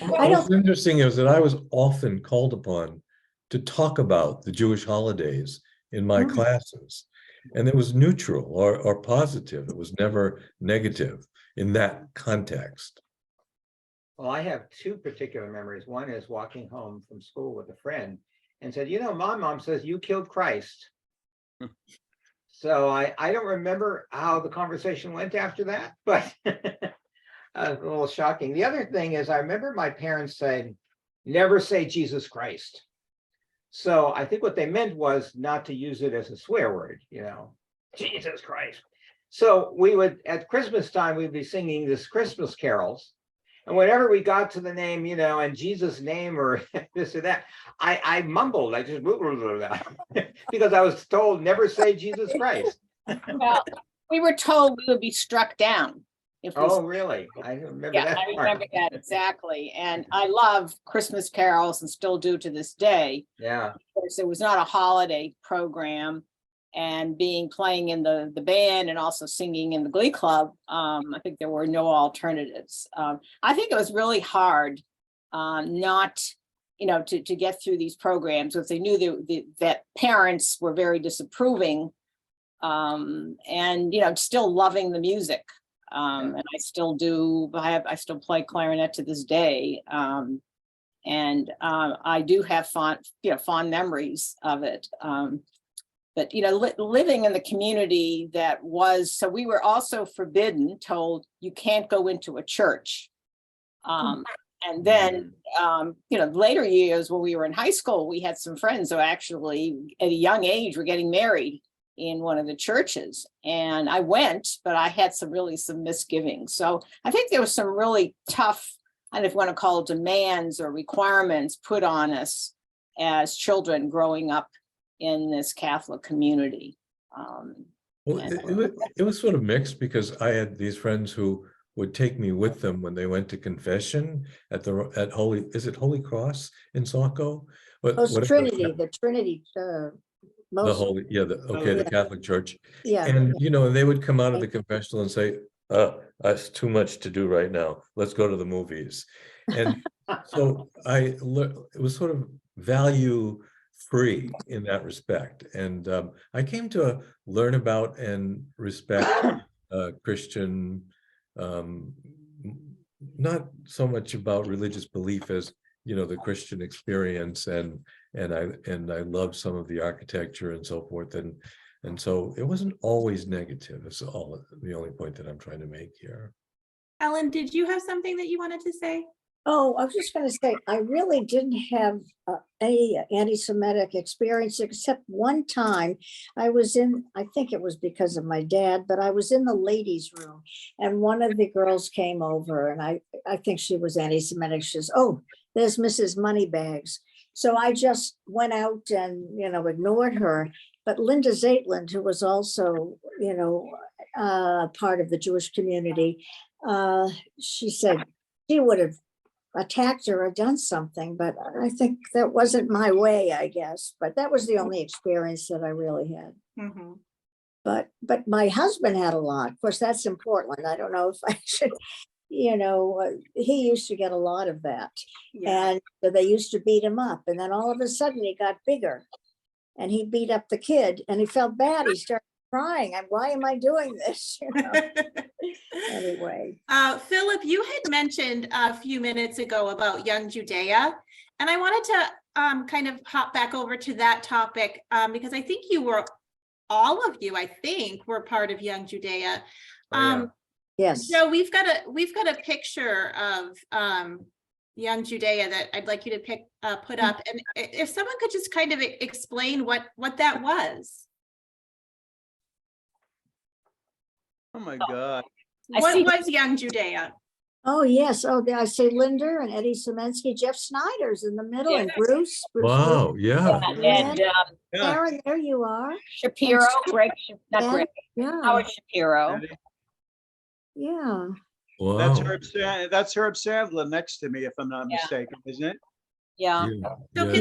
What's interesting is that I was often called upon to talk about the Jewish holidays in my classes, and it was neutral or positive. It was never negative in that context. Well, I have 2 particular memories. One is walking home from school with a friend and said, my mom says you killed Christ. So I don't remember how the conversation went after that, but a little shocking. The other thing is I remember my parents saying, never say Jesus Christ. So I think what they meant was not to use it as a swear word, Jesus Christ. So we would, at Christmas time, we'd be singing this Christmas carols. And whenever we got to the name, in Jesus' name or this or that, I mumbled, I just because I was told never say Jesus Christ. Well, we were told we would be struck down. Oh, really? I remember that. I remember that exactly. And I love Christmas carols and still do to this day. Yeah. Of course, it was not a holiday program. and playing in the band and also singing in the Glee Club. I think there were no alternatives. I think it was really hard not, to get through these programs, because they knew that parents were very disapproving, and still loving the music. And I still do. I still play clarinet to this day, and I do have fond memories of it. But living in the community so we were also told you can't go into a church. And then, later years when we were in high school, we had some friends who actually at a young age were getting married in one of the churches. And I went, but I had some misgivings. So I think there was some really tough, I don't know if you want to call it demands or requirements put on us as children growing up in this Catholic community. Well, it was sort of mixed, because I had these friends who would take me with them when they went to confession at Holy Cross in Saco? Trinity, the Trinity. The Yeah. Catholic Church. Yeah. And, they would come out of the confessional and say, that's too much to do right now. Let's go to the movies. And so it was sort of value free in that respect. And I came to learn about and respect Christian, not so much about religious belief as the Christian experience, and I love some of the architecture and so forth, and so it wasn't always negative. It's the only point that I'm trying to make here. Ellen, did you have something that you wanted to say? Oh, I was just going to say, I really didn't have any anti-Semitic experience, except one time I think it was because of my dad, but I was in the ladies' room and one of the girls came over, and I think she was anti-Semitic. She says, "Oh, there's Mrs. Moneybags." So I just went out and, ignored her. But Linda Zaitland, who was also, part of the Jewish community, she said she would have attacked her or done something, but I think that wasn't my way, I guess. But that was the only experience that I really had. Mm-hmm. But my husband had a lot. Of course, that's in Portland. I don't know if I should, he used to get a lot of that. Yeah. And they used to beat him up. And then all of a sudden he got bigger and he beat up the kid and he felt bad. He started crying. Why am I doing this? Anyway. Phillip, you had mentioned a few minutes ago about Young Judea, and I wanted to kind of hop back over to that topic because I think all of you were part of Young Judea. Yes. So we've got a picture of Young Judea that I'd like you to put up, and if someone could just kind of explain what that was. Oh my God. What was Young Judea? Oh, yes. Oh, I say Linda and Eddie Simensky, Jeff Snyder's in the middle, and Bruce. Wow, yeah. And Sharon, there you are. Shapiro, Yeah. Howard Shapiro. Yeah. Wow. That's Herb Sandler next to me, if I'm not mistaken, isn't it? Yeah. So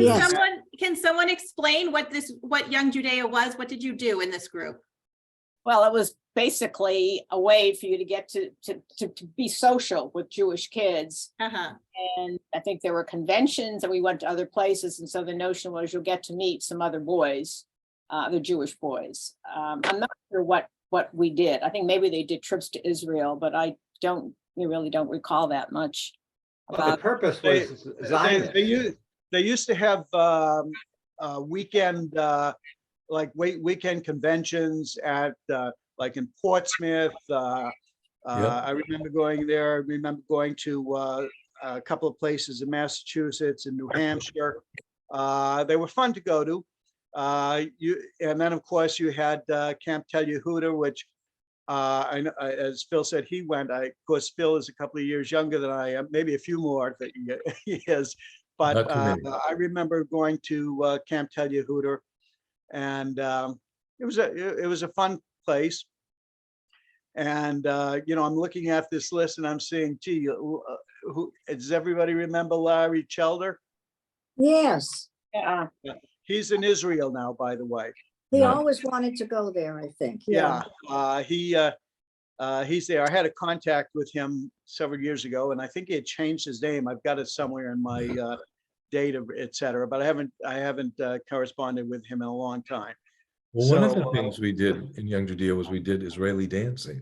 can someone explain what Young Judea was? What did you do in this group? Well, it was basically a way for you to get to be social with Jewish kids. Uh-huh. And I think there were conventions and we went to other places. And so the notion was you'll get to meet some other boys, the Jewish boys. I'm not sure what we did. I think maybe they did trips to Israel, but we really don't recall that much. Well, the purpose was Zionist. They used to have weekend weekend conventions at like in Portsmouth. I remember going there. I remember going to a couple of places in Massachusetts and New Hampshire. They were fun to go to. And then of course you had Camp Tel Yehuda, which I know, as Phil said, he went. Of course, Phil is a couple of years younger than I am, maybe a few more that he is. But I remember going to Camp Tel Yehuda, and it was a fun place. And I'm looking at this list and I'm saying, gee, who does everybody remember Larry Chelder? Yes. Yeah. He's in Israel now, by the way. He Yeah. always wanted to go there, I think. Yeah, he's there. I had a contact with him several years ago, and I think he had changed his name. I've got it somewhere in my data, et cetera, but I haven't corresponded with him in a long time. Well, one of So, the things we did in Young Judea was we did Israeli dancing.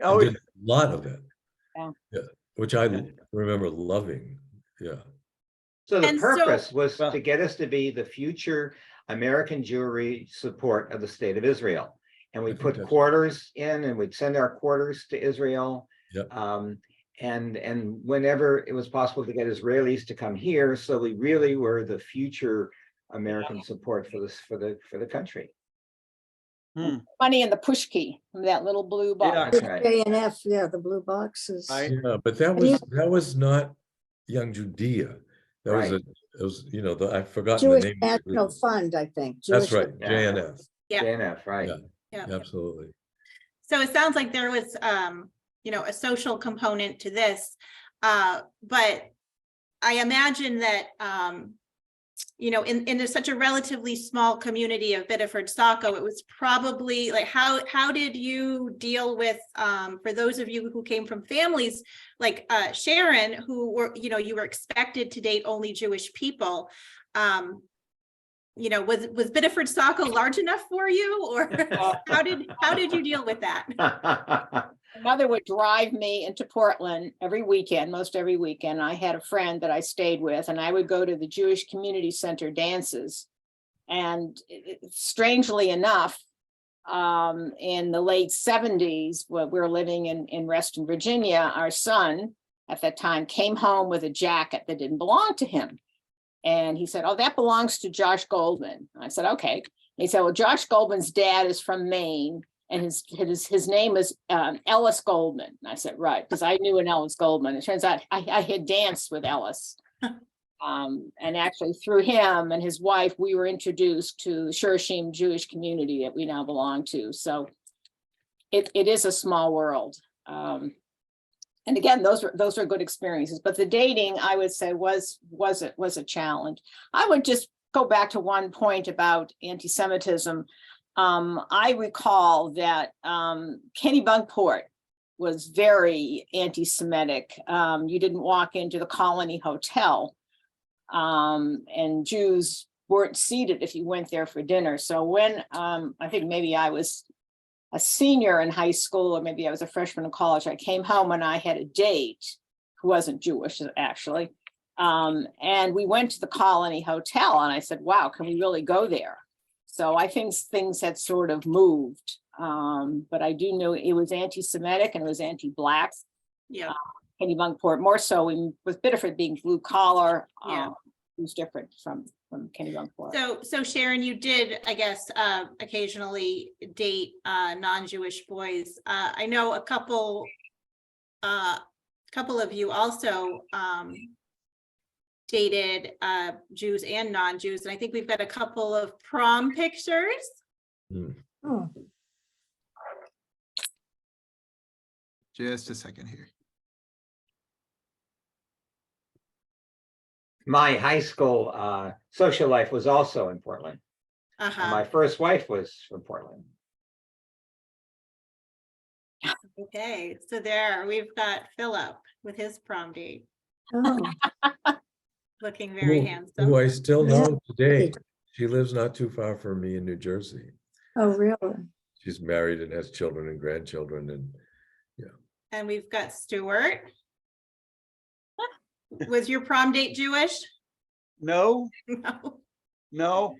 Oh, We did a lot of it. Yeah. Which I remember loving. Yeah. So the And so- purpose was Well- to get us to be the future American Jewry support of the state of Israel. And we I think put that's- quarters in and we'd send our quarters to Israel. Yep. And whenever it was possible to get Israelis to come here, so we really were the future American support for this, for the country. Money in the push key, that little blue box. Yeah. That's right. JNF, yeah, the blue boxes. Right. Yeah, but that was not Young Judea. That was Right. it was, I've forgotten the Jewish name. of the National group. Fund, I think. That's Jewish- right, Yeah. JNF. Yeah. JNF, right. Yeah. Yeah. Absolutely. So it sounds like there was, a social component to this. But I imagine that, in such a relatively small community of Biddeford, Saco, it was probably like, how did you deal with, for those of you who came from families like Sharon, who were, you were expected to date only Jewish people? Was Biddeford Saco large enough for you, or how did you deal with that? My mother would drive me into Portland every weekend, most every weekend. I had a friend that I stayed with, and I would go to the Jewish Community Center dances. And strangely enough, in the late 70s, when we were living in Reston, Virginia, our son at that time came home with a jacket that didn't belong to him. And he said, "Oh, that belongs to Josh Goldman." I said, "Okay." And he said, "Well, Josh Goldman's dad is from Maine, and his name is Ellis Goldman." And I said, "Right," because I knew an Ellis Goldman. It turns out I had danced with Ellis. And actually through him and his wife, we were introduced to the Shurashim Jewish community that we now belong to. So it is a small world. And again, those were good experiences, but the dating, I would say, was a challenge. I would just go back to one point about anti-Semitism. I recall that Kennebunkport was very anti-Semitic. You didn't walk into the Colony Hotel, and Jews weren't seated if you went there for dinner. So when I think maybe I was a senior in high school, or maybe I was a freshman in college, I came home and I had a date who wasn't Jewish, actually. And we went to the Colony Hotel, and I said, "Wow, can we really go there?" So I think things had sort of moved. But I do know it was anti-Semitic and it was anti-Black. Yeah. Kennebunkport, more so with Biddeford being blue collar. Yeah. It was different from Kennebunkport. So Sharon, you did, I guess, occasionally date non-Jewish boys. I know a couple of you also dated Jews and non-Jews, and I think we've got a couple of prom pictures. Oh, Just a second here. My high school social life was also in Portland. And my first wife was from Portland. Okay, so there we've got Phillip with his prom date, oh, looking very handsome. Who I still Yeah. know today. She lives not too far from me in New Jersey. oh, really? She's married and has children and grandchildren, and And we've got Stuart. Was your prom date Jewish? No, No. no.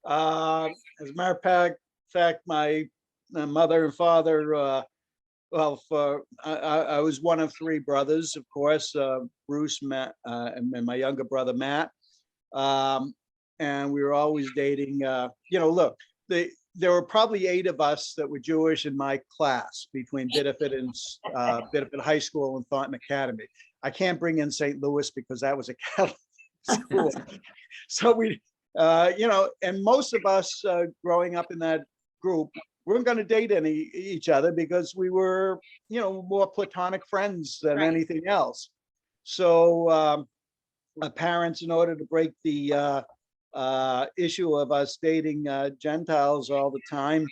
As a matter of fact, my mother and father, I was one of three brothers, of course, Bruce, Matt, and my younger brother, Matt. And we were always dating, look, there were probably 8 of us that were Jewish in my class between Biddeford and Biddeford High School and Thornton Academy. I can't bring in St. Louis because that was a Catholic school. So we, and most of us growing up in that group weren't going to date each other because we were, more platonic friends than Right. anything else. So my parents, in order to break the issue of us dating Gentiles all the time,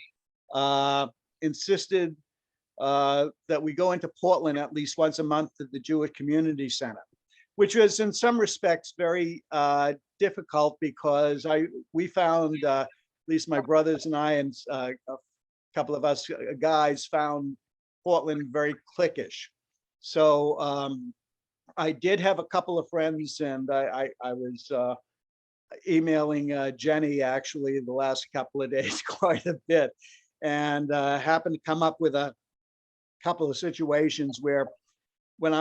insisted that we go into Portland at least once a month to the Jewish Community Center, which was in some respects very difficult because we found, at least my brothers and I and a couple of us guys found Portland very cliquish. So I did have a couple of friends, and I was emailing Jennie actually the last couple of days quite a bit, and happened to come up with a couple of situations where when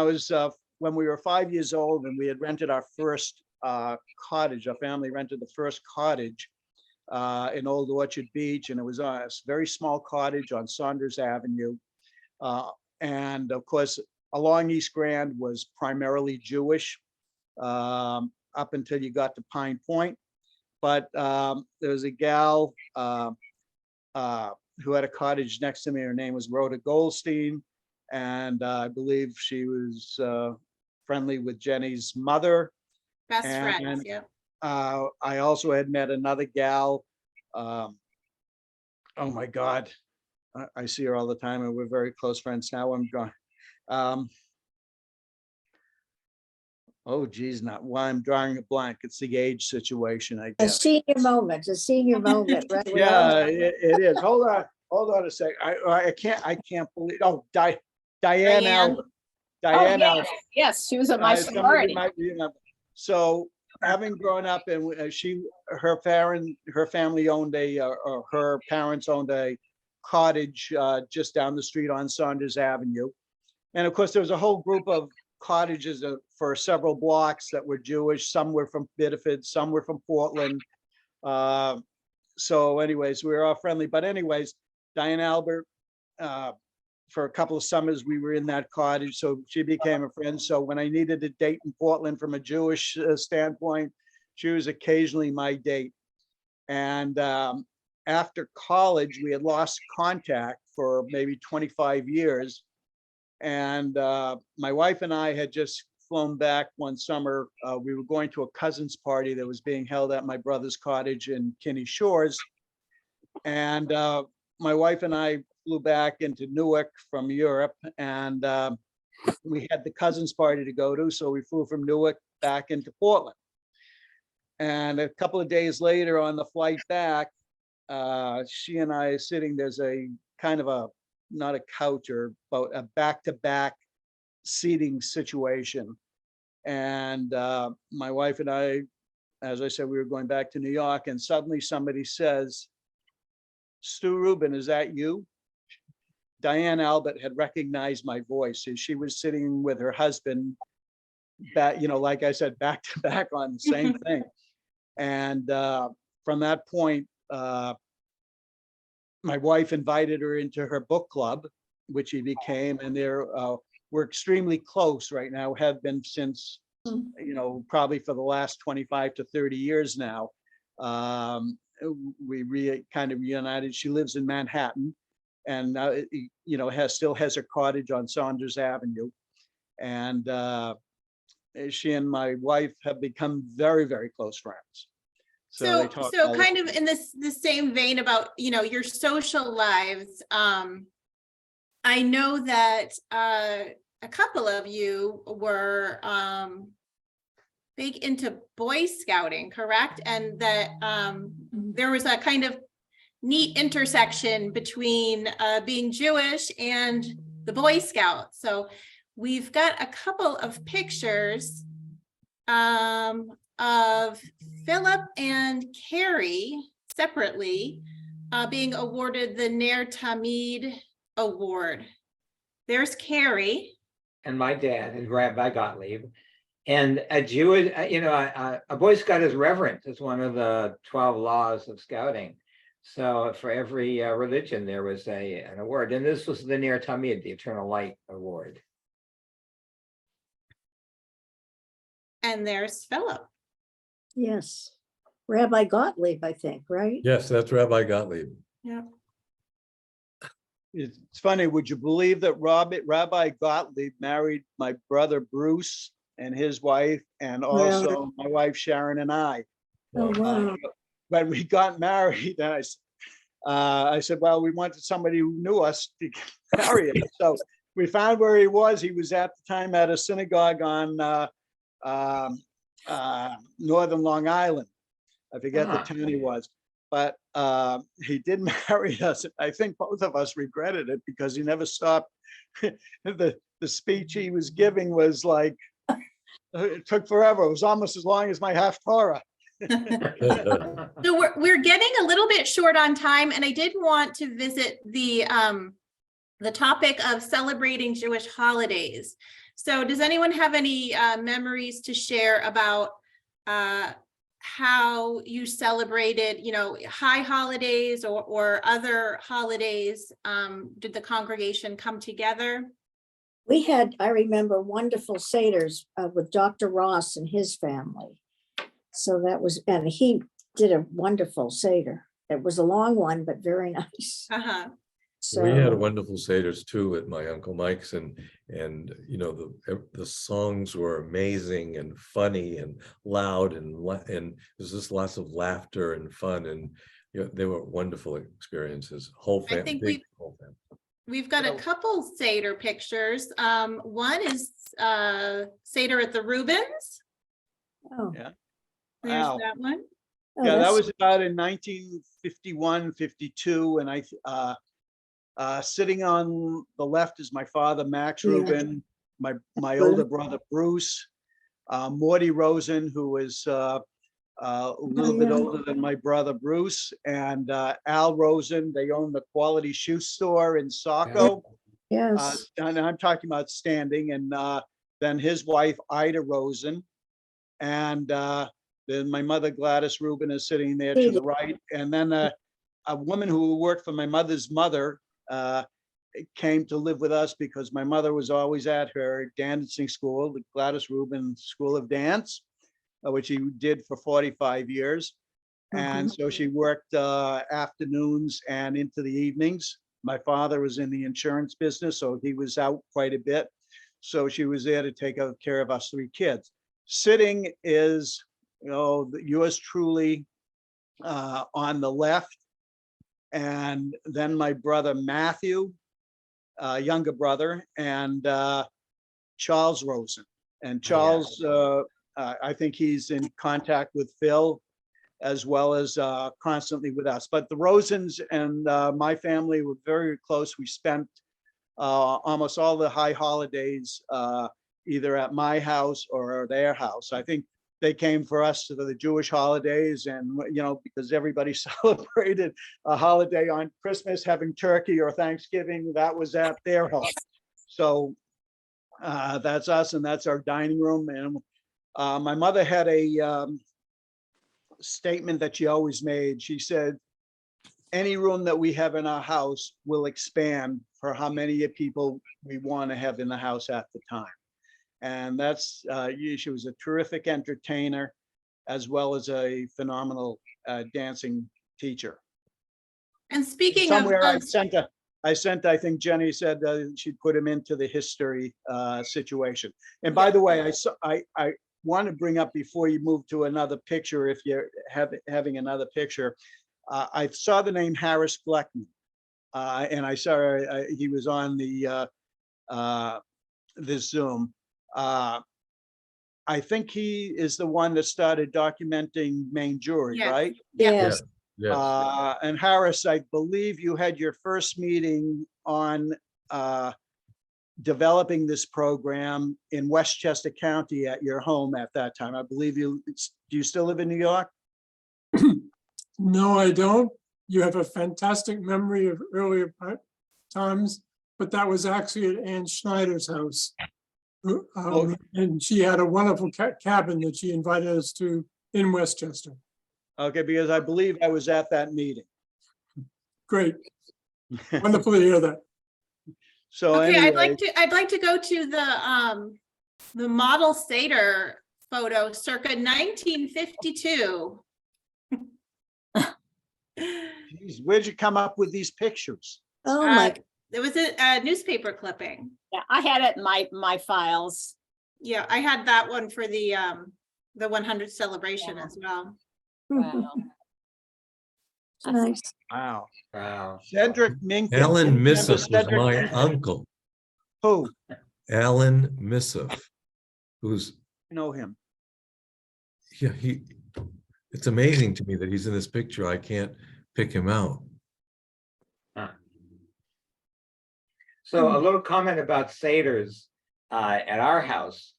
we were 5 years old and we had rented our first cottage, our family rented the first cottage in Old Orchard Beach, and it was a very small cottage on Saunders Avenue. And of course, along East Grand was primarily Jewish up until you got to Pine Point. But there was a gal who had a cottage next to me. Her name was Rhoda Goldstein. And I believe she was friendly with Jennie's mother. Best And, friends, yeah. I also had met another gal. Oh my God. I see her all the time and we're very close friends now. I'm going. Oh geez, not why I'm drawing a blank. It's the age situation, I A guess. senior moment, right? We all Yeah, know. it is. Hold on a sec. I can't believe. Oh, Diane Diane. Albert. Oh, Diane yes, Albert. yes, she was at my Some of you sorority. might remember. So having grown up and her family owned or her parents owned a cottage just down the street on Saunders Avenue. And of course, there was a whole group of cottages for several blocks that were Jewish. Some were from Biddeford, some were from Portland. So anyways, we were all friendly. But anyways, Diane Albert, for a couple of summers, we were in that cottage. So she became a friend. So when I needed a date in Portland from a Jewish standpoint, she was occasionally my date. And after college, we had lost contact for maybe 25 years. And my wife and I had just flown back one summer. We were going to a cousin's party that was being held at my brother's cottage in Kinney Shores. And my wife and I flew back into Newark from Europe, and we had the cousin's party to go to. So we flew from Newark back into Portland. And a couple of days later on the flight back, she and I are sitting, there's a kind of a, not a couch or but a back-to-back seating situation. And my wife and I, as I said, we were going back to New York, and suddenly somebody says, "Stu Ruben, is that you?" Diane Albert had recognized my voice. She was sitting with her husband, back, like I said, back to back on the same thing. And from that point, my wife invited her into her book club, which he became, and we're extremely close right now, have been since, probably for the last 25 to 30 years now. We kind of reunited. She lives in Manhattan, and still has her cottage on Saunders Avenue. And she and my wife have become very, very close friends. So they talk all the kind of time. in the same vein about, your social lives, I know that a couple of you were big into Boy Scouting, correct? And that there was a kind of neat intersection between being Jewish and the Boy Scouts. So we've got a couple of pictures of Phillip and Cary separately being awarded the Ner Tamid Award. There's Cary. And my dad is Rabbi Gottlieb. And a Jewish, a Boy Scout is reverent. It's one of the 12 laws of scouting. So for every religion, there was an award. And this was the Ner Tamid, the Eternal Light Award. And there's Phillip. Yes. Rabbi Gottlieb, I think, right? Yes, that's Rabbi Gottlieb. Yeah. It's funny, would you believe that Rabbi Gottlieb married my brother Bruce and his wife, and also my wife Sharon and I? Oh, Well, wow. When we got married, I said, well, we wanted somebody who knew us to marry us. So we found where he was. He was at the time at a synagogue on Northern Long Island. I forget the town he was, but he did marry us. I think both of us regretted it because he never stopped. The speech he was giving was like, it took forever. It was almost as long as my Haftarah. So we're getting a little bit short on time, and I did want to visit the topic of celebrating Jewish holidays. So does anyone have any memories to share about how you celebrated, high holidays or other holidays? Did the congregation come together? We had, I remember, wonderful seders with Dr. Ross and his family. So that was, and he did a wonderful seder. It was a long one, but very nice. Uh-huh. We had So, wonderful seders too at my Uncle Mike's, and the songs were amazing and funny and loud, and there's just lots of laughter and fun, and they were wonderful experiences. Whole I family, think whole family. We've got a couple Seder pictures. One is Seder at the Rubens. oh. Yeah. There's Wow. that one. Oh, Yeah, that that's- was about in 1951, 52, and sitting on the left is my father, Max Yeah. Ruben, my older brother, Bruce, Morty Rosen, who was a little bit yeah. older than my brother, Bruce, and Al Rosen. They own the Quality Shoe Store in Saco. Yes. And I'm talking about standing, and then his wife, Ida Rosen, and then my mother, Gladys Ruben, is sitting there to the right. And then a woman who worked for my mother's mother came to live with us because my mother was always at her dancing school, the Gladys Ruben School of Dance, which she did for 45 years. And so she worked afternoons and into the evenings. My father was in the insurance business, so he was out quite a bit. So she was there to take care of us three kids. Sitting is, yours truly on the left. And then my brother Matthew, younger brother, and Charles Rosen. And Charles, I think he's in contact with Phil as well as constantly with us. But the Rosens and my family were very close. We spent almost all the high holidays either at my house or their house. I think they came for us to the Jewish holidays, and because everybody celebrated a holiday on Christmas, having turkey or Thanksgiving, that was at their home. So that's us, and that's our dining room. And my mother had a statement that she always made. She said, any room that we have in our house will expand for how many people we want to have in the house at the time. And that's, she was a terrific entertainer as well as a phenomenal dancing teacher. And speaking Somewhere of, I think Jenny said she'd put him into the history situation. And by the way, I want to bring up before you move to another picture, if you're having another picture, I saw the name Harris Fleckman, and I saw he was on the this Zoom. I think he is the one that started documenting Maine Jewry, Yes. right? Yes. Yes. And Harris, I believe you had your first meeting on developing this program in Westchester County at your home at that time. I believe do you still live in New York? No, I don't. You have a fantastic memory of earlier times, but that was actually at Ann Schneider's house. And she had a wonderful cabin that she invited us to in Westchester. Okay, because I believe I was at that meeting. Great. Wonderful to hear that. So okay, anyway, I'd like to go to the model Seder photo circa 1952. geez, where'd you come up with these pictures? Oh, my. There was a newspaper clipping. Yeah, I had it in my files. Yeah, I had that one for the 100 celebration as well. Wow. Nice. Wow. Wow. Cedric Minkin. Alan Remember Missive was Cedric my Minkin? uncle, Who? Alan Missive, who's, Know him. yeah, it's amazing to me that he's in this picture. I can't pick him out. So a little comment about Seder's at our house.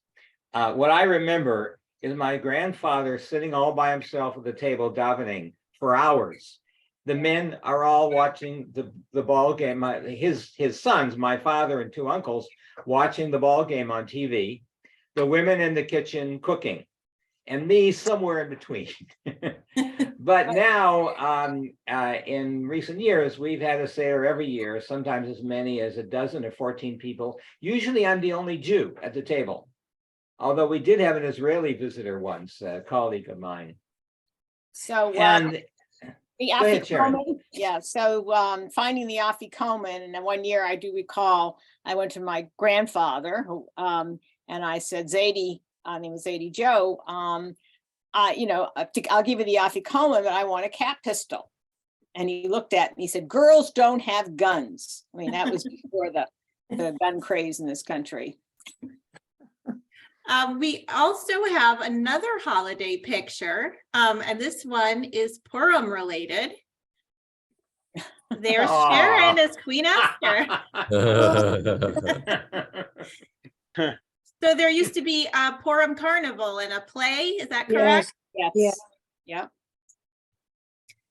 What I remember is my grandfather sitting all by himself at the table davening for hours. The men are all watching the ball game. His sons, my father and two uncles, watching the ball game on TV. The women in the kitchen cooking, and me somewhere in between. But now, in recent years, we've had a Seder every year, sometimes as many as a dozen or 14 people. Usually I'm the only Jew at the table. Although we did have an Israeli visitor once, a colleague of mine. So And the go ahead, Sharon. Afikoman, yeah, so finding the Afikoman, and then one year I do recall, I went to my grandfather, who, and I said, Zadie, name was Zadie Joe, you know, I'll give you the Afikoman, but I want a cat pistol. And he looked at me, he said, girls don't have guns. I mean, that was before the gun craze in this country. We also have another holiday picture, and this one is Purim related. There's Aw. Sharon as Queen Esther. So there used to be a Purim Carnival and a play, is that correct? Yes. Yes. Yeah.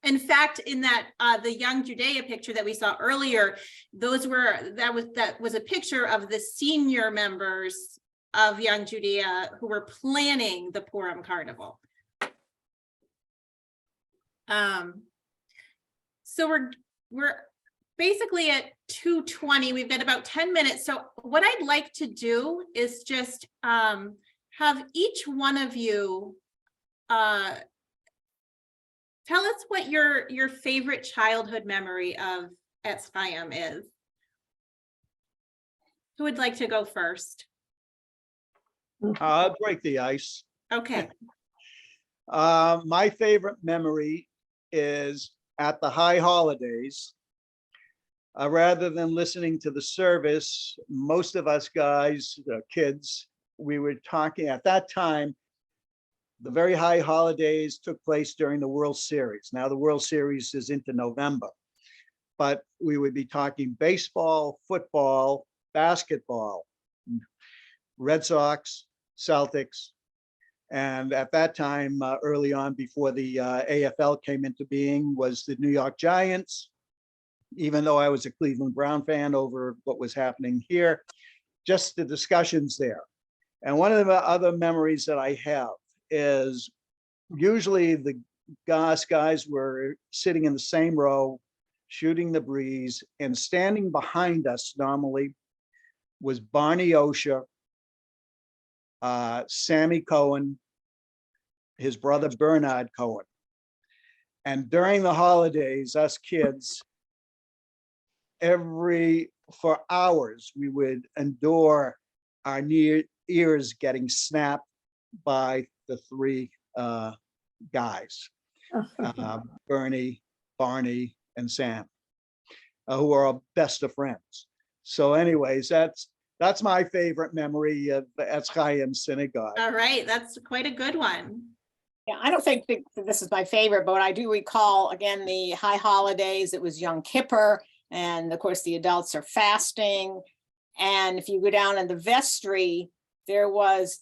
Yeah. In fact, in that the young Judea picture that we saw earlier, that was a picture of the senior members of Young Judea who were planning the Purim Carnival. So we're basically at 2:20. We've got about 10 minutes. So what I'd like to do is just have each one of you tell us what your favorite childhood memory of Etz Chaim is. Who would like to go first? I'll break the ice. Okay. My favorite memory is at the high holidays. Rather than listening to the service, most of us guys, kids, we were talking at that time. The very high holidays took place during the World Series. Now the World Series is into November, but we would be talking baseball, football, basketball, Red Sox, Celtics. And at that time, early on, before the AFL came into being, was the New York Giants. Even though I was a Cleveland Brown fan over what was happening here, just the discussions there. And one of the other memories that I have is usually the guys were sitting in the same row, shooting the breeze, and standing behind us normally was Barney Osher, Sammy Cohen, his brother Bernard Cohen. And during the holidays, us kids, for hours, we would endure our ears getting snapped by the three guys, Bernie, Barney, and Sam, who are our best of friends. So anyways, that's my favorite memory of the Etz Chaim synagogue. All right, that's quite a good one. Yeah, I don't think this is my favorite, but I do recall, again, the high holidays. It was Yom Kippur, and of course the adults are fasting. And if you go down in the vestry, it was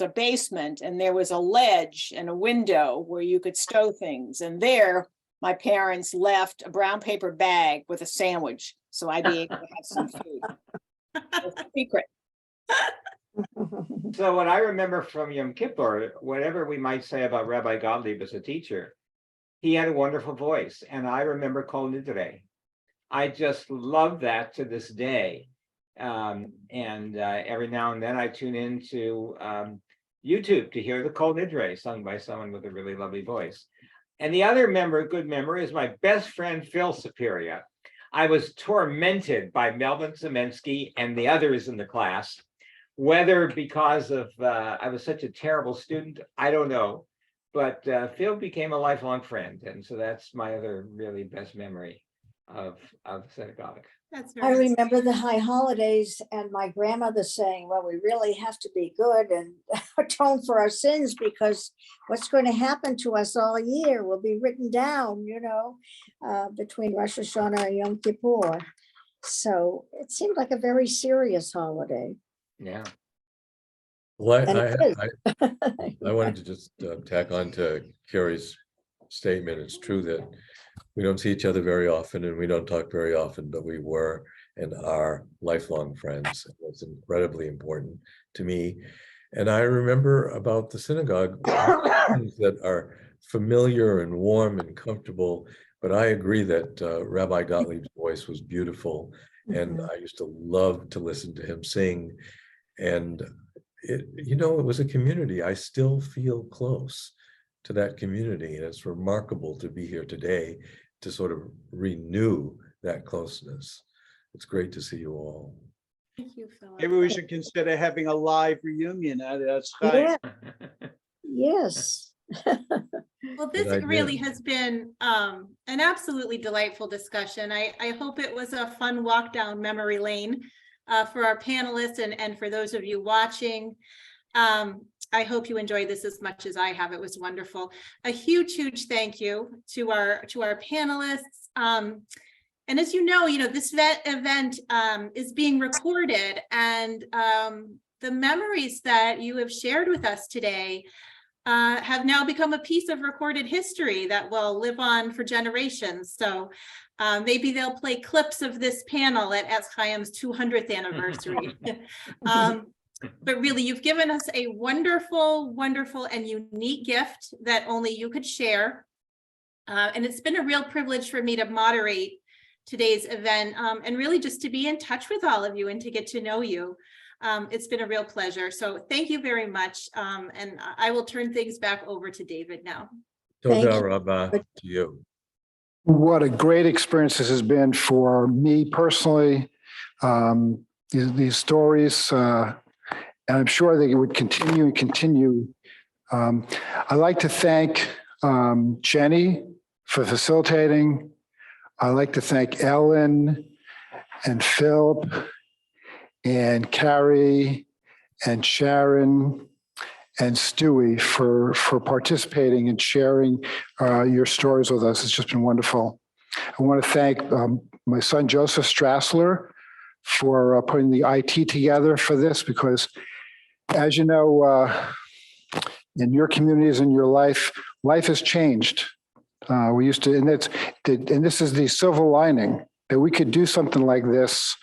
a basement, and there was a ledge and a window where you could stow things. And there, my parents left a brown paper bag with a sandwich, so I'd be able to have some food. It was a secret. So what I remember from Yom Kippur, whatever we might say about Rabbi Gottlieb as a teacher, he had a wonderful voice. And I remember Kol Nidre. I just love that to this day. Every now and then I tune into YouTube to hear the Kol Nidre sung by someone with a really lovely voice. And the other good memory is my best friend, Phil Saperia. I was tormented by Melvin Simensky and the others in the class, whether because of I was such a terrible student, I don't know. but Phil became a lifelong friend. And so that's my other really best memory of the synagogue. That's I very remember the high holidays and my grandmother saying, well, we really have to be good and atone for our sins because what's going to happen to us all year will be written down, between Rosh Hashanah and Yom Kippur. So it seemed like a very serious holiday. Yeah. Well, And it is. I wanted to just tack on to Cary's statement. It's true that we don't see each other very often and we don't talk very often, but we were and are lifelong friends. It's incredibly important to me. And I remember about the synagogue things that are familiar and warm and comfortable, but I agree that Rabbi Gottlieb's voice was beautiful. And I used to love to listen to him sing. And it was a community. I still feel close to that community. And it's remarkable to be here today to sort of renew that closeness. It's great to see you all. Thank you, Phillip. Maybe we should consider having a live reunion at Etz Chaim. Yeah. Yes. Well, this Good idea. really has been an absolutely delightful discussion. I hope it was a fun walk down memory lane for our panelists and for those of you watching. I hope you enjoyed this as much as I have. It was wonderful. A huge thank you to our panelists. And as you know, this event is being recorded, and the memories that you have shared with us today have now become a piece of recorded history that will live on for generations. So maybe they'll play clips of this panel at Etz Chaim's 200th anniversary. But really, you've given us a wonderful and unique gift that only you could share. And it's been a real privilege for me to moderate today's event and really just to be in touch with all of you and to get to know you. It's been a real pleasure. So thank you very much. And I will turn things back over to David now. Toda Rabba to you. What a great experience this has been for me personally. These stories, and I'm sure they would continue. I'd like to thank Jennie for facilitating. I'd like to thank Ellen and Phillip and Cary and Sharon and Stuart for participating and sharing your stories with us. It's just been wonderful. I want to thank my son, Joseph Strassler, for putting the IT together for this, because as you know, in your communities, in your life has changed. We used to, and this is the silver lining, that we could do something like this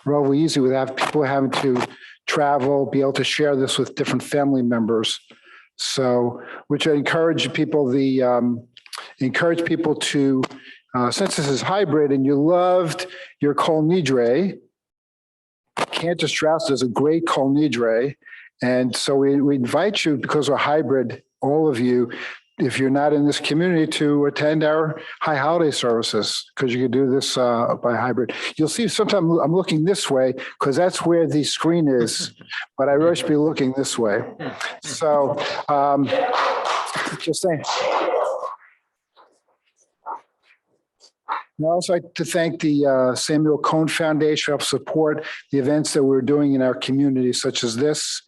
relatively easy without people having to travel, be able to share this with different family members. So, which I encourage people, to, since this is hybrid and you loved your Kol Nidre, Cantor Strauss does a great Kol Nidre. And so we invite you, because we're hybrid, all of you, if you're not in this community, to attend our high holiday services, because you can do this by hybrid. You'll see sometimes I'm looking this way because that's where the screen is, but I really should be looking this way. So just saying. I'd also like to thank the Samuel Cohn Foundation for help support the events that we're doing in our community, such as this,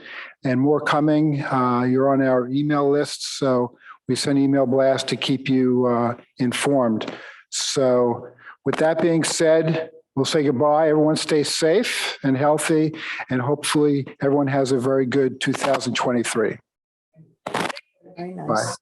and more coming. You're on our email list, so we send email blasts to keep you informed. So with that being said, we'll say goodbye. Everyone stay safe and healthy, and hopefully everyone has a very good 2023. Very nice. Bye.